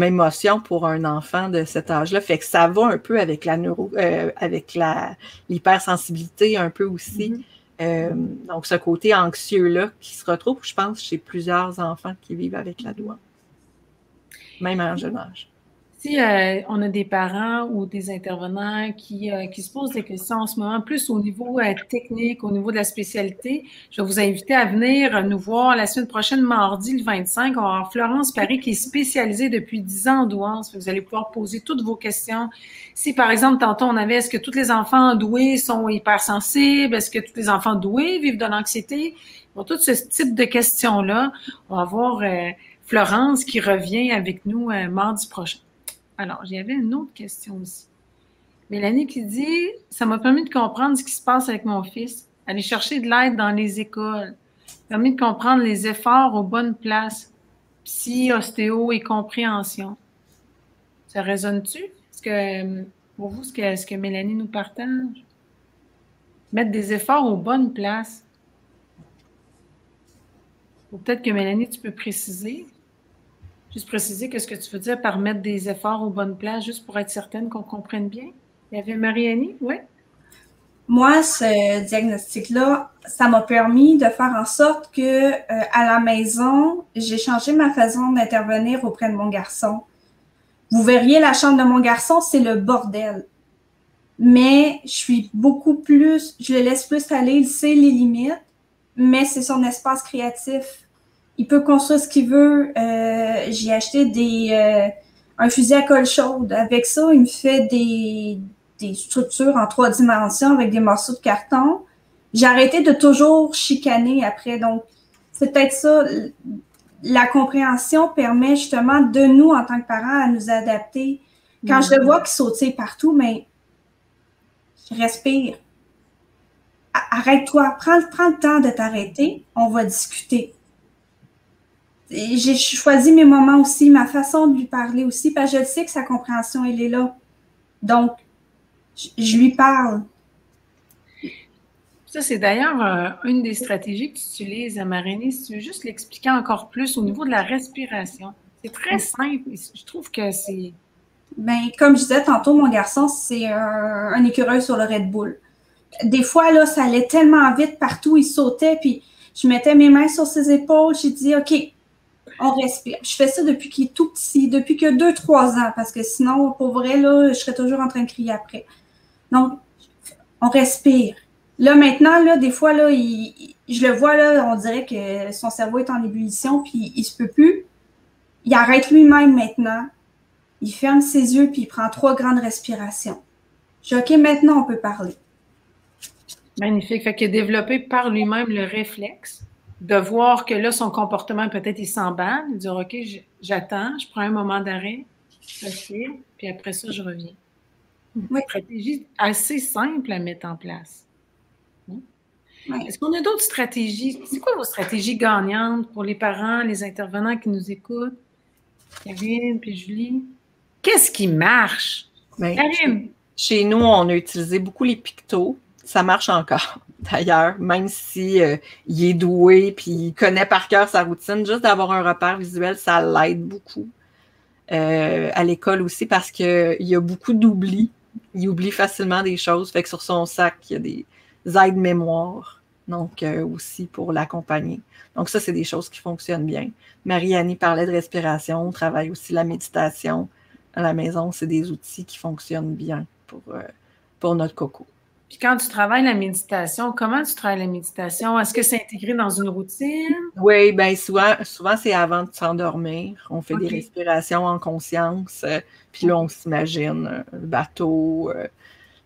émotion pour un enfant de cet âge-là. Fait que ça va un peu avec avec l'hypersensibilité un peu aussi. Donc, ce côté anxieux-là qui se retrouve, je pense, chez plusieurs enfants qui vivent avec la douance, même à un jeune âge. Si on a des parents ou des intervenants qui se posent des questions en ce moment, plus au niveau technique, au niveau de la spécialité, je vais vous inviter à venir nous voir la semaine prochaine, mardi le 25. On va avoir Florence Paré qui est spécialisée depuis 10 ans en douance. Vous allez pouvoir poser toutes vos questions. Si, par exemple, tantôt on avait, est-ce que tous les enfants doués sont hypersensibles? Est-ce que tous les enfants doués vivent de l'anxiété? Pour tout ce type de questions-là, on va avoir Florence qui revient avec nous mardi prochain. Alors, j'avais une autre question aussi. Mélanie qui dit « Ça m'a permis de comprendre ce qui se passe avec mon fils. Aller chercher de l'aide dans les écoles. Permis de comprendre les efforts aux bonnes places. Psy, ostéo et compréhension. » Ça résonne-tu? Est-ce que, pour vous, ce que Mélanie nous partage? Mettre des efforts aux bonnes places. Ou peut-être que Mélanie, tu peux préciser. Juste préciser qu'est-ce que tu veux dire par mettre des efforts aux bonnes places, juste pour être certaine qu'on comprenne bien. Il y avait Marie-Annie, oui? Moi, ce diagnostic-là, ça m'a permis de faire en sorte que à la maison, j'ai changé ma façon d'intervenir auprès de mon garçon. Vous verriez la chambre de mon garçon, c'est le bordel. mais je suis beaucoup plus, je le laisse plus aller, il sait les limites, mais c'est son espace créatif. Il peut construire ce qu'il veut. J'ai acheté un fusil à colle chaude. Avec ça, il me fait des structures en 3 dimensions avec des morceaux de carton. J'ai arrêté de toujours chicaner après. Donc, c'est peut-être ça. La compréhension permet justement de nous, en tant que parents, à nous adapter. Quand je le vois qu'il sautille partout, mais je respire. Arrête-toi. Prends le temps de t'arrêter. On va discuter. J'ai choisi mes moments aussi, ma façon de lui parler aussi, parce que je sais que sa compréhension, elle est là. Donc, je lui parle. Ça, c'est d'ailleurs une des stratégies que tu utilises, Marie, si tu veux juste l'expliquer encore plus au niveau de la respiration. C'est très simple. Je trouve que c'est... Ben, comme je disais tantôt, mon garçon, c'est un écureuil sur le Red Bull. Des fois, là, ça allait tellement vite partout, il sautait, puis je mettais mes mains sur ses épaules, j'ai dit, OK, on respire. Je fais ça depuis qu'il est tout petit, depuis que 2-3 ans, parce que sinon, pour vrai, là, je serais toujours en train de crier après. Donc, on respire. Là, maintenant, là, des fois, là, je le vois, là, on dirait que son cerveau est en ébullition, puis il se peut plus. Il arrête lui-même maintenant. Il ferme ses yeux, puis il prend 3 grandes respirations. Je dis, OK, maintenant, on peut parler. Magnifique. Fait qu'il a développé par lui-même le réflexe de voir que là, son comportement, peut-être, il s'emballe. Il dit, OK, j'attends, je prends un moment d'arrêt, je respire, puis après ça, je reviens. Oui. Une stratégie assez simple à mettre en place. Oui. Est-ce qu'on a d'autres stratégies? C'est quoi vos stratégies gagnantes pour les parents, les intervenants qui nous écoutent? Karine puis Julie. Qu'est-ce qui marche? Ben, Karine? Chez nous, on a utilisé beaucoup les pictos. Ça marche encore, d'ailleurs, même si il est doué puis il connaît par cœur sa routine. Juste d'avoir un repère visuel, ça l'aide beaucoup. À l'école aussi, parce qu'il y a beaucoup d'oubli. Il oublie facilement des choses. Fait que sur son sac, il y a des aides-mémoire. Donc, aussi pour l'accompagner. Donc, ça, c'est des choses qui fonctionnent bien. Marie-Annie parlait de respiration. On travaille aussi la méditation à la maison. C'est des outils qui fonctionnent bien pour notre coco. Puis quand tu travailles la méditation, comment tu travailles la méditation? Est-ce que c'est intégré dans une routine? Oui, bien souvent c'est avant de s'endormir. On fait des respirations en conscience. Puis là, on s'imagine le bateau,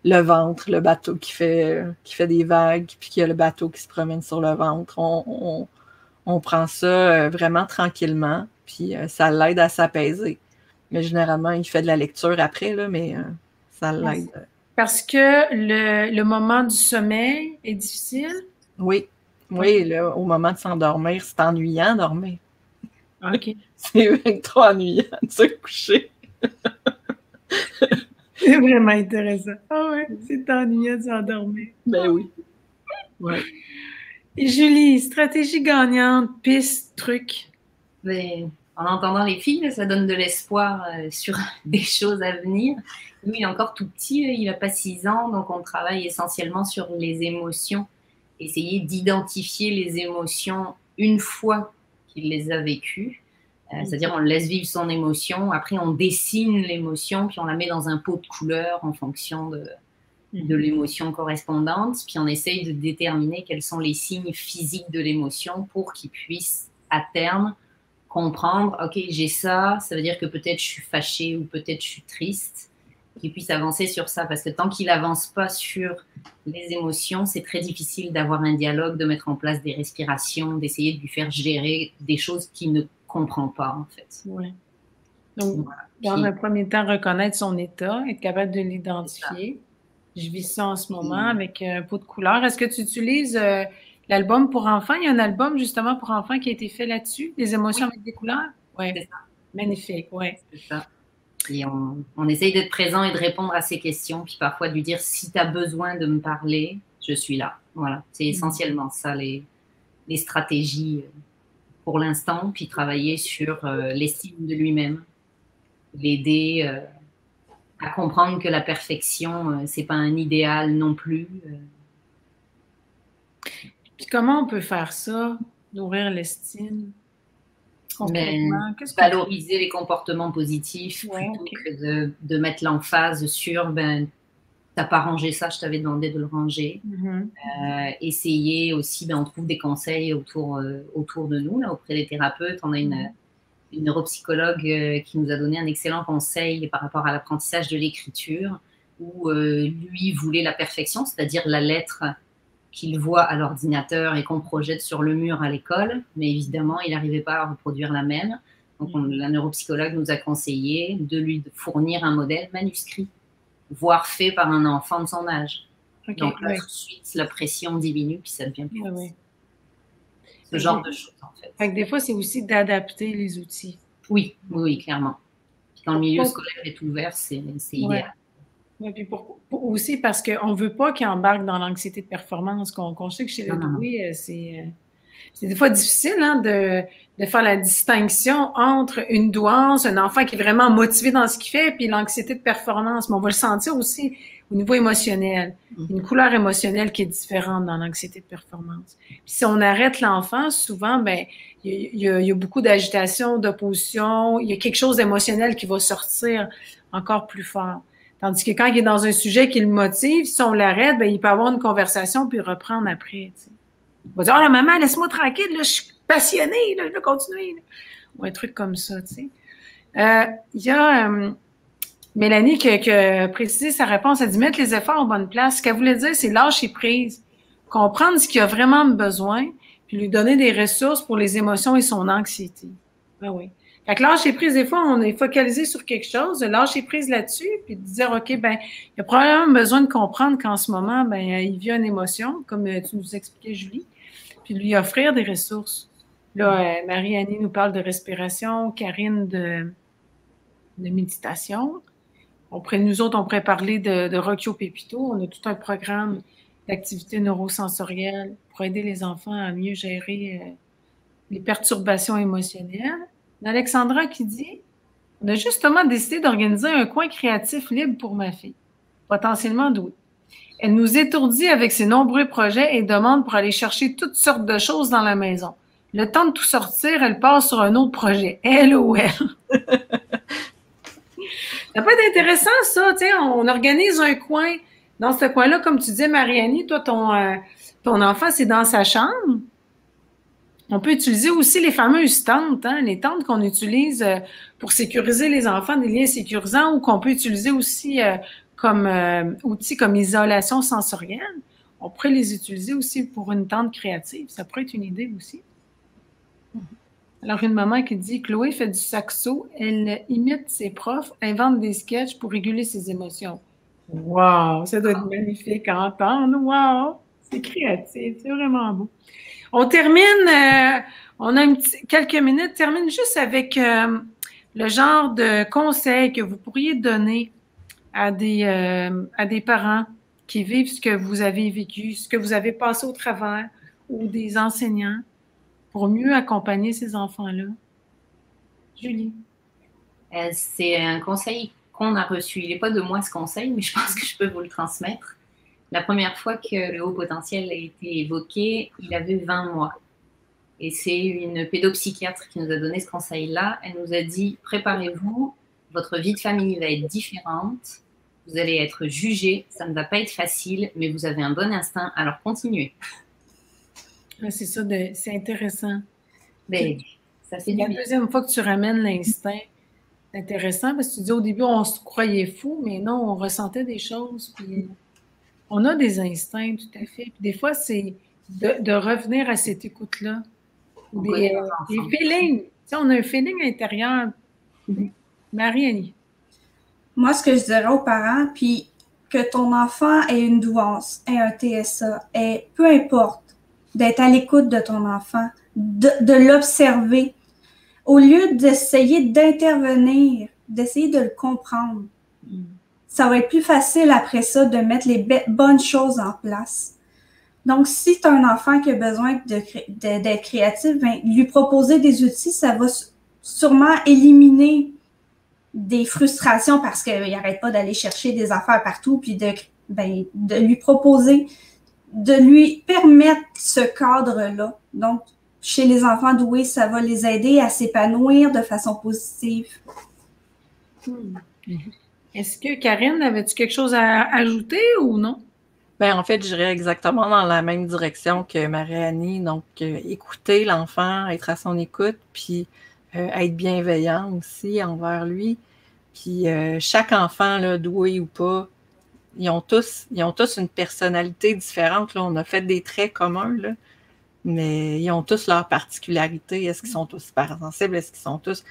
le ventre, le bateau qui fait des vagues, puis qu'il y a le bateau qui se promène sur le ventre. On prend ça vraiment tranquillement, puis ça l'aide à s'apaiser. Mais généralement, il fait de la lecture après, là, mais ça l'aide. Parce que le moment du sommeil est difficile? Oui, là, au moment de s'endormir, c'est ennuyant dormir. OK. C'est trop ennuyant de se coucher. C'est vraiment intéressant. Ah ouais, c'est ennuyant de s'endormir. Ben oui. Ouais. Et Julie, stratégie gagnante, piste, truc. Mais en entendant les filles, ça donne de l'espoir sur des choses à venir. Lui, il est encore tout petit, il n'a pas 6 ans, donc on travaille essentiellement sur les émotions. Essayer d'identifier les émotions une fois qu'il les a vécues. C'est-à-dire, on laisse vivre son émotion, après on dessine l'émotion, puis on la met dans un pot de couleurs en fonction de l'émotion correspondante, puis on essaye de déterminer quels sont les signes physiques de l'émotion pour qu'il puisse, à terme, comprendre, OK, j'ai ça, ça veut dire que peut-être je suis fâchée ou peut-être je suis triste, qu'il puisse avancer sur ça, parce que tant qu'il n'avance pas sur les émotions, c'est très difficile d'avoir un dialogue, de mettre en place des respirations, d'essayer de lui faire gérer des choses qu'il ne comprend pas, en fait. Oui. Donc, dans un premier temps, reconnaître son état, être capable de l'identifier. Je vis ça en ce moment avec un pot de couleurs. Est-ce que tu utilises l'album pour enfants? Il y a un album justement pour enfants qui a été fait là-dessus, les émotions avec des couleurs? Oui. C'est ça. Magnifique, oui. C'est ça. Et on essaye d'être présent et de répondre à ces questions, puis parfois de lui dire, si tu as besoin de me parler, je suis là. Voilà, c'est essentiellement ça, les stratégies pour l'instant, puis travailler sur l'estime de lui-même, l'aider à comprendre que la perfection, c'est pas un idéal non plus. Puis comment on peut faire ça, nourrir l'estime? Valoriser les comportements positifs plutôt que de mettre l'emphase sur t'as pas rangé ça, je t'avais demandé de le ranger. Essayer aussi, on trouve des conseils autour de nous, là, auprès des thérapeutes. On a une neuropsychologue qui nous a donné un excellent conseil par rapport à l'apprentissage de l'écriture, où lui voulait la perfection, c'est-à-dire la lettre qu'il voit à l'ordinateur et qu'on projette sur le mur à l'école, mais évidemment, il n'arrivait pas à reproduire la même. Donc, la neuropsychologue nous a conseillé de lui fournir un modèle manuscrit, voire fait par un enfant de son âge. Donc là, tout de suite, la pression diminue, puis ça devient plus facile. Ce genre de choses, en fait. Fait que des fois, c'est aussi d'adapter les outils. Oui, clairement. Puis quand le milieu scolaire est ouvert, c'est idéal. Oui, puis aussi parce qu'on ne veut pas qu'ils embarquent dans l'anxiété de performance, qu'on sait que chez le doué, c'est des fois difficile de faire la distinction entre une douance, un enfant qui est vraiment motivé dans ce qu'il fait, puis l'anxiété de performance. Mais on va le sentir aussi au niveau émotionnel. Une couleur émotionnelle qui est différente dans l'anxiété de performance. Puis si on arrête l'enfant, souvent, il y a beaucoup d'agitation, d'opposition, il y a quelque chose d'émotionnel qui va sortir encore plus fort. Tandis que quand il est dans un sujet qui le motive, si on l'arrête, il peut avoir une conversation puis reprendre après. T'sais. Il va dire « Oh, la maman, laisse-moi tranquille, là, je suis passionnée, là, je veux continuer. » Ou un truc comme ça, tu sais. Il y a Mélanie qui a précisé sa réponse. Elle dit « Mettre les efforts en bonne place. » Ce qu'elle voulait dire, c'est lâcher prise. Comprendre ce qu'il a vraiment besoin, puis lui donner des ressources pour les émotions et son anxiété. Ben oui. Fait que lâcher prise, des fois, on est focalisé sur quelque chose, de lâcher prise là-dessus, puis de dire, OK, il y a probablement besoin de comprendre qu'en ce moment, il vit une émotion, comme tu nous expliquais, Julie, puis lui offrir des ressources. Là, Marie-Annie nous parle de respiration, Karine de méditation. Nous autres, on pourrait parler de Rocchio Pepito. On a tout un programme d'activité neurosensorielle pour aider les enfants à mieux gérer les perturbations émotionnelles. Alexandra qui dit « On a justement décidé d'organiser un coin créatif libre pour ma fille, potentiellement douée. Elle nous étourdit avec ses nombreux projets et demande pour aller chercher toutes sortes de choses dans la maison. Le temps de tout sortir, elle passe sur un autre projet. LOL. » Ça peut être intéressant, ça. Tu sais, on organise un coin. Dans ce coin-là, comme tu disais, Marie-Annie, toi, ton enfant, c'est dans sa chambre. On peut utiliser aussi les fameuses tentes, les tentes qu'on utilise pour sécuriser les enfants, des liens sécurisants, ou qu'on peut utiliser aussi comme outils comme isolation sensorielle. On pourrait les utiliser aussi pour une tente créative. Ça pourrait être une idée aussi. Alors, une maman qui dit « Chloé fait du saxo, elle imite ses profs, invente des sketchs pour réguler ses émotions. » Wow! Ça doit être magnifique à entendre. Wow! C'est créatif, c'est vraiment beau. On termine, on a quelques minutes, termine juste avec le genre de conseils que vous pourriez donner à des parents qui vivent ce que vous avez vécu, ce que vous avez passé au travers, ou des enseignants, pour mieux accompagner ces enfants-là. Julie? C'est un conseil qu'on a reçu. Il n'est pas de moi ce conseil, mais je pense que je peux vous le transmettre. La première fois que le haut potentiel a été évoqué, il avait 20 mois. Et c'est une pédopsychiatre qui nous a donné ce conseil-là. Elle nous a dit, préparez-vous, votre vie de famille va être différente, vous allez être jugé, ça ne va pas être facile, mais vous avez un bon instinct, alors continuez. C'est ça, c'est intéressant. Ça fait la deuxième fois que tu ramènes l'instinct, c'est intéressant parce que tu dis au début, on se croyait fou, mais non, on ressentait des choses, puis on a des instincts, tout à fait. Puis des fois, c'est de revenir à cette écoute-là. Des feelings. Tu sais, on a un feeling intérieur. Marie-Annie. Moi, ce que je dirais aux parents, puis que ton enfant ait une douance, ait un TSA, peu importe, d'être à l'écoute de ton enfant, de l'observer, au lieu d'essayer d'intervenir, d'essayer de le comprendre. Ça va être plus facile après ça de mettre les bonnes choses en place. Donc, si tu as un enfant qui a besoin d'être créatif, lui proposer des outils, ça va sûrement éliminer des frustrations parce qu'il n'arrête pas d'aller chercher des affaires partout, puis de lui proposer, de lui permettre ce cadre-là. Donc, chez les enfants doués, ça va les aider à s'épanouir de façon positive. Est-ce que, Karine, avais-tu quelque chose à ajouter ou non? Ben, en fait, j'irais exactement dans la même direction que Marie-Annie. Donc, écouter l'enfant, être à son écoute, puis être bienveillant aussi envers lui. Puis chaque enfant, là, doué ou pas, ils ont tous une personnalité différente. Là. On a fait des traits communs, là, mais ils ont tous leurs particularités. Est-ce qu'ils sont tous super sensibles? Est-ce qu'ils sont tous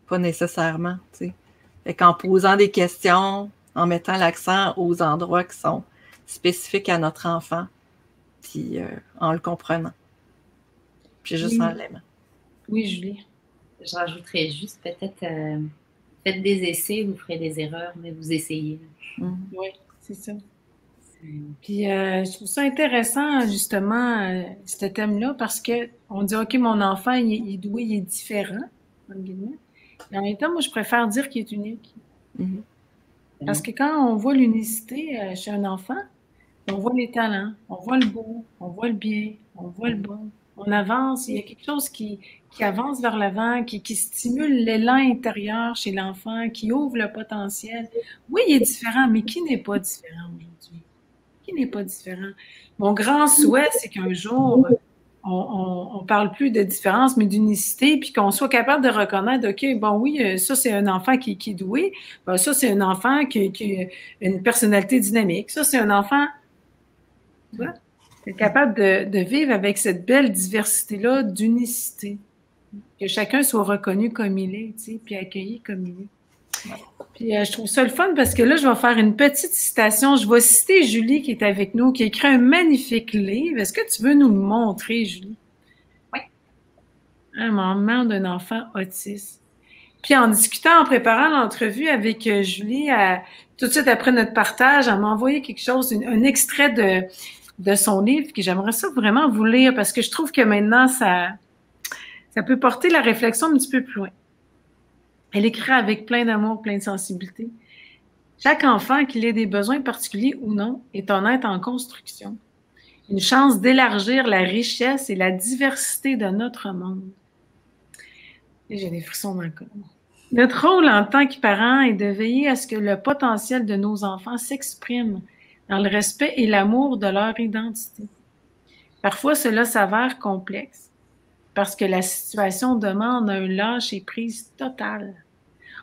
pas nécessairement? T'sais? Fait qu'en posant des questions, en mettant l'accent aux endroits qui sont spécifiques à notre enfant, puis en le comprenant. Puis juste en l'aimant. Oui, Julie. Je rajouterais juste peut-être, faites des essais, vous ferez des erreurs, mais vous essayez. Oui, c'est ça. Puis je trouve ça intéressant, justement, ce thème-là, parce que on dit, OK, mon enfant, il est doué, il est différent, entre guillemets. Mais en même temps, moi, je préfère dire qu'il est unique. Parce que quand on voit l'unicité chez un enfant, on voit les talents, on voit le beau, on voit le bien, on voit le bon. On avance, il y a quelque chose qui avance vers l'avant, qui stimule l'élan intérieur chez l'enfant, qui ouvre le potentiel. Oui, il est différent, mais qui n'est pas différent aujourd'hui? Qui n'est pas différent? Mon grand souhait, c'est qu'un jour, on parle plus de différence, mais d'unicité, puis qu'on soit capable de reconnaître, OK, bon oui, ça c'est un enfant qui est doué, ben, ça c'est un enfant qui a une personnalité dynamique, ça c'est un enfant, tu vois, être capable de vivre avec cette belle diversité-là d'unicité, que chacun soit reconnu comme il est, tu sais, puis accueilli comme il est. Puis je trouve ça le fun parce que là, je vais faire une petite citation. Je vais citer Julie qui est avec nous, qui a écrit un magnifique livre. Est-ce que tu veux nous le montrer, Julie? Oui. Un moment d'un enfant autiste. Puis en discutant, en préparant l'entrevue avec Julie, tout de suite après notre partage, elle m'a envoyé quelque chose, un extrait de son livre, que j'aimerais ça vraiment vous lire parce que je trouve que maintenant, ça peut porter la réflexion un petit peu plus loin. Elle écrit avec plein d'amour, plein de sensibilité. Chaque enfant, qu'il ait des besoins particuliers ou non, est un être en construction. Une chance d'élargir la richesse et la diversité de notre monde. Et j'ai des frissons dans le corps. Notre rôle en tant que parents est de veiller à ce que le potentiel de nos enfants s'exprime dans le respect et l'amour de leur identité. Parfois, cela s'avère complexe parce que la situation demande un lâcher-prise total,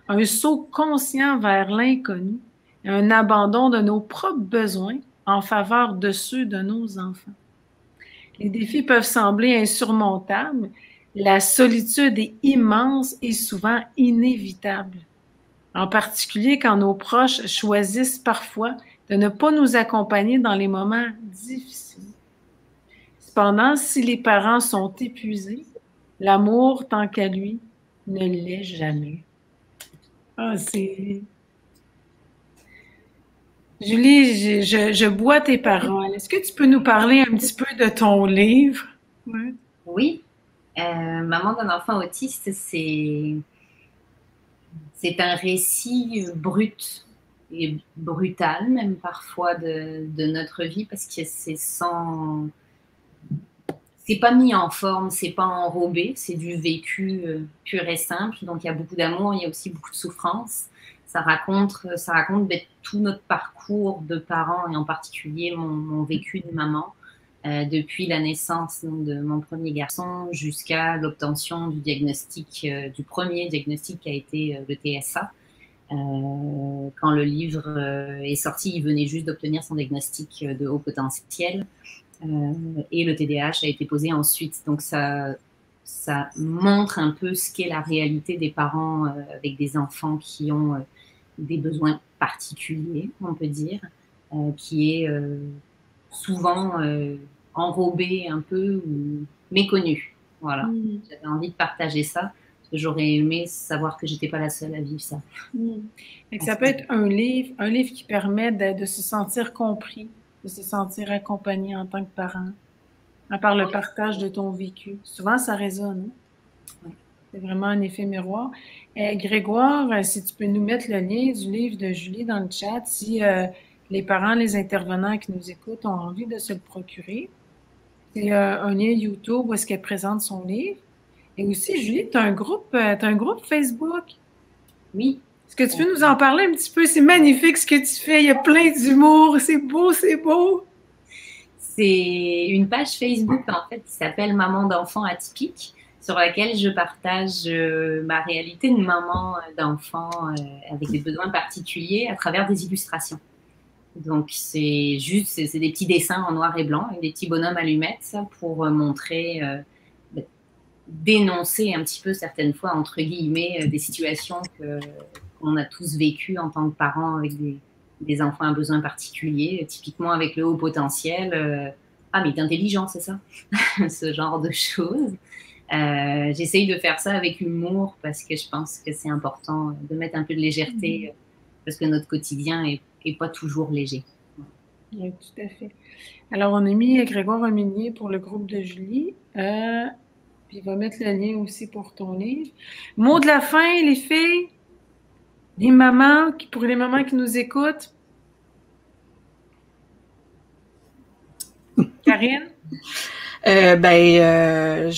un saut conscient vers l'inconnu, et un abandon de nos propres besoins en faveur de ceux de nos enfants. Les défis peuvent sembler insurmontables, la solitude est immense et souvent inévitable, en particulier quand nos proches choisissent parfois de ne pas nous accompagner dans les moments difficiles. Cependant, si les parents sont épuisés, l'amour, tant qu'à lui, ne l'est jamais. Ah, c'est... Julie, je bois tes paroles. Est-ce que tu peux nous parler un petit peu de ton livre? Ouais. Oui. Maman d'un enfant autiste, c'est un récit brut et brutal, même parfois, de notre vie, parce que c'est pas mis en forme, c'est pas enrobé, c'est du vécu pur et simple. Donc il y a beaucoup d'amour, il y a aussi beaucoup de souffrance. Ça raconte tout notre parcours de parents, et en particulier mon vécu de maman, depuis la naissance de mon premier garçon jusqu'à l'obtention du diagnostic, du premier diagnostic qui a été le TSA. Quand le livre est sorti, il venait juste d'obtenir son diagnostic de haut potentiel. Et le TDAH a été posé ensuite. Donc ça montre un peu ce qu'est la réalité des parents avec des enfants qui ont des besoins particuliers, on peut dire, qui est souvent enrobé un peu ou méconnu. Voilà. J'avais envie de partager ça. J'aurais aimé savoir que j'étais pas la seule à vivre ça. Et ça peut être un livre qui permet de se sentir compris, de se sentir accompagné en tant que parent, par le partage de ton vécu. Souvent, ça résonne. Hein? C'est vraiment un effet miroir. Grégoire, si tu peux nous mettre le lien du livre de Julie dans le chat, si les parents, les intervenants qui nous écoutent ont envie de se le procurer. C'est un lien YouTube où est-ce qu'elle présente son livre. Et aussi, Julie, tu as un groupe Facebook. Oui, Est-ce que tu peux nous en parler un petit peu? C'est magnifique ce que tu fais. Il y a plein d'humour. C'est beau, c'est beau. C'est une page Facebook, en fait, qui s'appelle Maman d'enfants atypiques, sur laquelle je partage ma réalité de maman d'enfant avec des besoins particuliers à travers des illustrations. Donc, c'est des petits dessins en noir et blanc avec des petits bonhommes allumettes pour montrer, dénoncer un petit peu certaines fois, entre guillemets, des situations qu'on a tous vécues en tant que parents avec des enfants à besoins particuliers, typiquement avec le haut potentiel. Ah, mais t'es intelligent, c'est ça? Ce genre de choses. J'essaye de faire ça avec humour parce que je pense que c'est important de mettre un peu de légèreté parce que notre quotidien est pas toujours léger. Oui, tout à fait. Alors, on a mis Grégoire Aminier pour le groupe de Julie. Puis, il va mettre le lien aussi pour ton livre. Mot de la fin, les filles, les mamans, pour les mamans qui nous écoutent. Karine? Je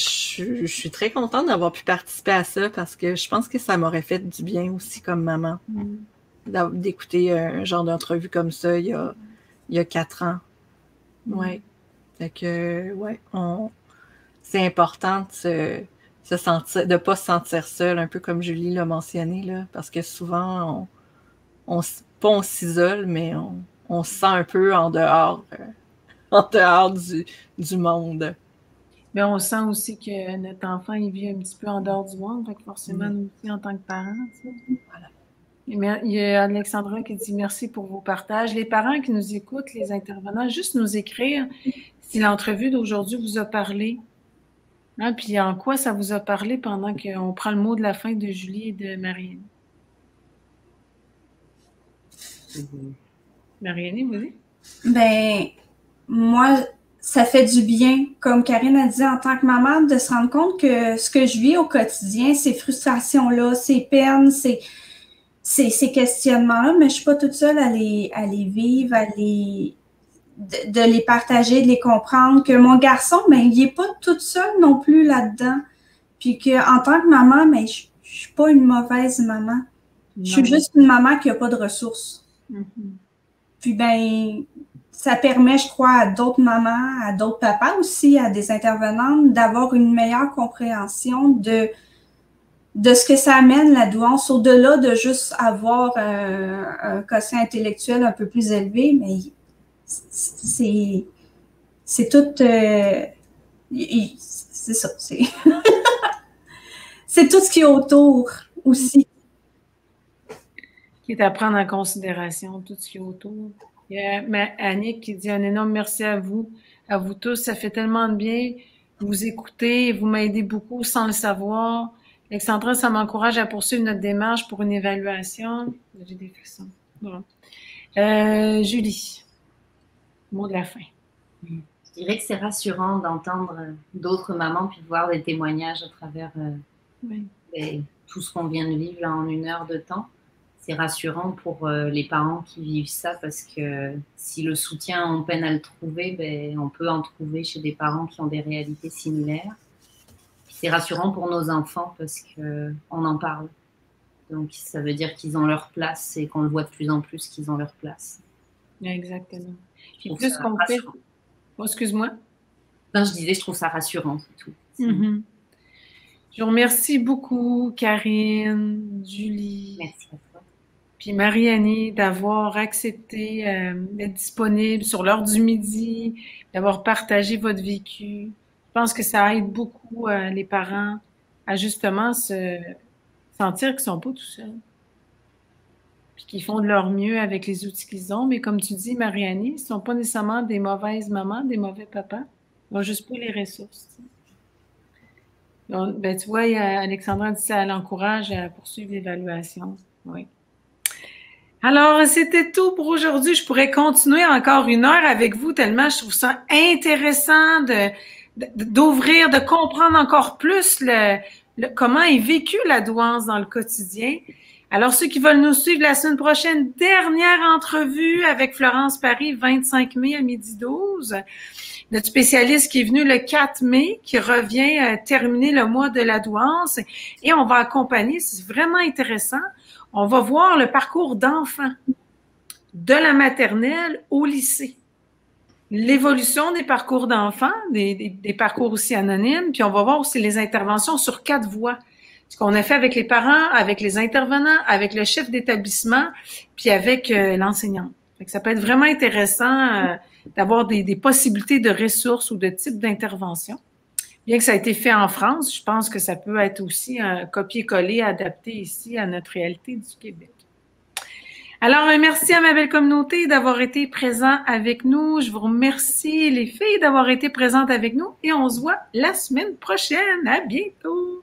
suis très contente d'avoir pu participer à ça parce que je pense que ça m'aurait fait du bien aussi comme maman d'écouter un genre d'entrevue comme ça il y a 4 ans. Ouais. Fait que, ouais, c'est important de de pas se sentir seul, un peu comme Julie l'a mentionné, là, parce que souvent, on s'isole, mais on se sent un peu en dehors du monde. Mais on sent aussi que notre enfant, il vit un petit peu en dehors du monde, donc forcément, nous aussi, en tant que parents. Tu sais. Voilà. Il y a Alexandra qui dit merci pour vos partages. Les parents qui nous écoutent, les intervenants, juste nous écrire si l'entrevue d'aujourd'hui vous a parlé. Hein, puis en quoi ça vous a parlé pendant qu'on prend le mot de la fin de Julie et de Marianne. Marianne, vas-y. Ben, moi, ça fait du bien, comme Karine a dit, en tant que maman, de se rendre compte que ce que je vis au quotidien, ces frustrations-là, ces peines, ces questionnements-là, mais je suis pas toute seule à les vivre, de les partager, de les comprendre, que mon garçon, ben, il est pas toute seule non plus là-dedans. Puis qu'en tant que maman, ben, je suis pas une mauvaise maman. Non. Je suis juste une maman qui a pas de ressources. Puis ben, ça permet, je crois, à d'autres mamans, à d'autres papas aussi, à des intervenantes, d'avoir une meilleure compréhension de ce que ça amène la douance, au-delà de juste avoir un quotient intellectuel un peu plus élevé, mais c'est tout... c'est ça, c'est... c'est tout ce qui est autour aussi. Qui est à prendre en considération, tout ce qui est autour. Il y a Annick qui dit un énorme merci à vous tous, ça fait tellement de bien. Vous écoutez, vous m'aidez beaucoup sans le savoir. Alexandra, ça m'encourage à poursuivre notre démarche pour une évaluation. J'ai des frissons. Bon. Julie, mot de la fin. Je dirais que c'est rassurant d'entendre d'autres mamans puis de voir des témoignages à travers tout ce qu'on vient de vivre là, en 1 heure de temps. C'est rassurant pour les parents qui vivent ça parce que si le soutien, on peine à le trouver, ben, on peut en trouver chez des parents qui ont des réalités similaires. C'est rassurant pour nos enfants parce qu'on en parle. Donc, ça veut dire qu'ils ont leur place et qu'on le voit de plus en plus qu'ils ont leur place. Exactement. Puis plus qu'on fait... Oh, excuse-moi. Non, je disais, je trouve ça rassurant, c'est tout. Je vous remercie beaucoup, Karine, Julie. Merci à toi. Puis Marie-Annie, d'avoir accepté d'être disponible sur l'heure du midi, d'avoir partagé votre vécu. Je pense que ça aide beaucoup les parents à justement se sentir qu'ils ne sont pas tout seuls. Puis qu'ils font de leur mieux avec les outils qu'ils ont. Mais comme tu dis, Marie-Annie, ce ne sont pas nécessairement des mauvaises mamans, des mauvais papas. Ils n'ont juste pas les ressources. Donc, ben, tu vois, Alexandra dit ça, elle encourage à poursuivre l'évaluation. Oui. Alors, c'était tout pour aujourd'hui. Je pourrais continuer encore 1 heure avec vous tellement je trouve ça intéressant d'ouvrir, de comprendre encore plus comment est vécue la douance dans le quotidien. Alors, ceux qui veulent nous suivre la semaine prochaine, dernière entrevue avec Florence Paris, 25 mai à 12h12. Notre spécialiste qui est venu le 4 mai, qui revient terminer le mois de la douance. Et on va accompagner, c'est vraiment intéressant, on va voir le parcours d'enfant de la maternelle au lycée. L'évolution des parcours d'enfants, des parcours aussi anonymes, puis on va voir aussi les interventions sur 4 voies. Ce qu'on a fait avec les parents, avec les intervenants, avec le chef d'établissement, puis avec l'enseignante. Ça peut être vraiment intéressant d'avoir des possibilités de ressources ou de types d'intervention. Bien que ça a été fait en France, je pense que ça peut être aussi un copier-coller adapté ici à notre réalité du Québec. Alors, merci à ma belle communauté d'avoir été présent avec nous. Je vous remercie, les filles, d'avoir été présentes avec nous et on se voit la semaine prochaine. À bientôt!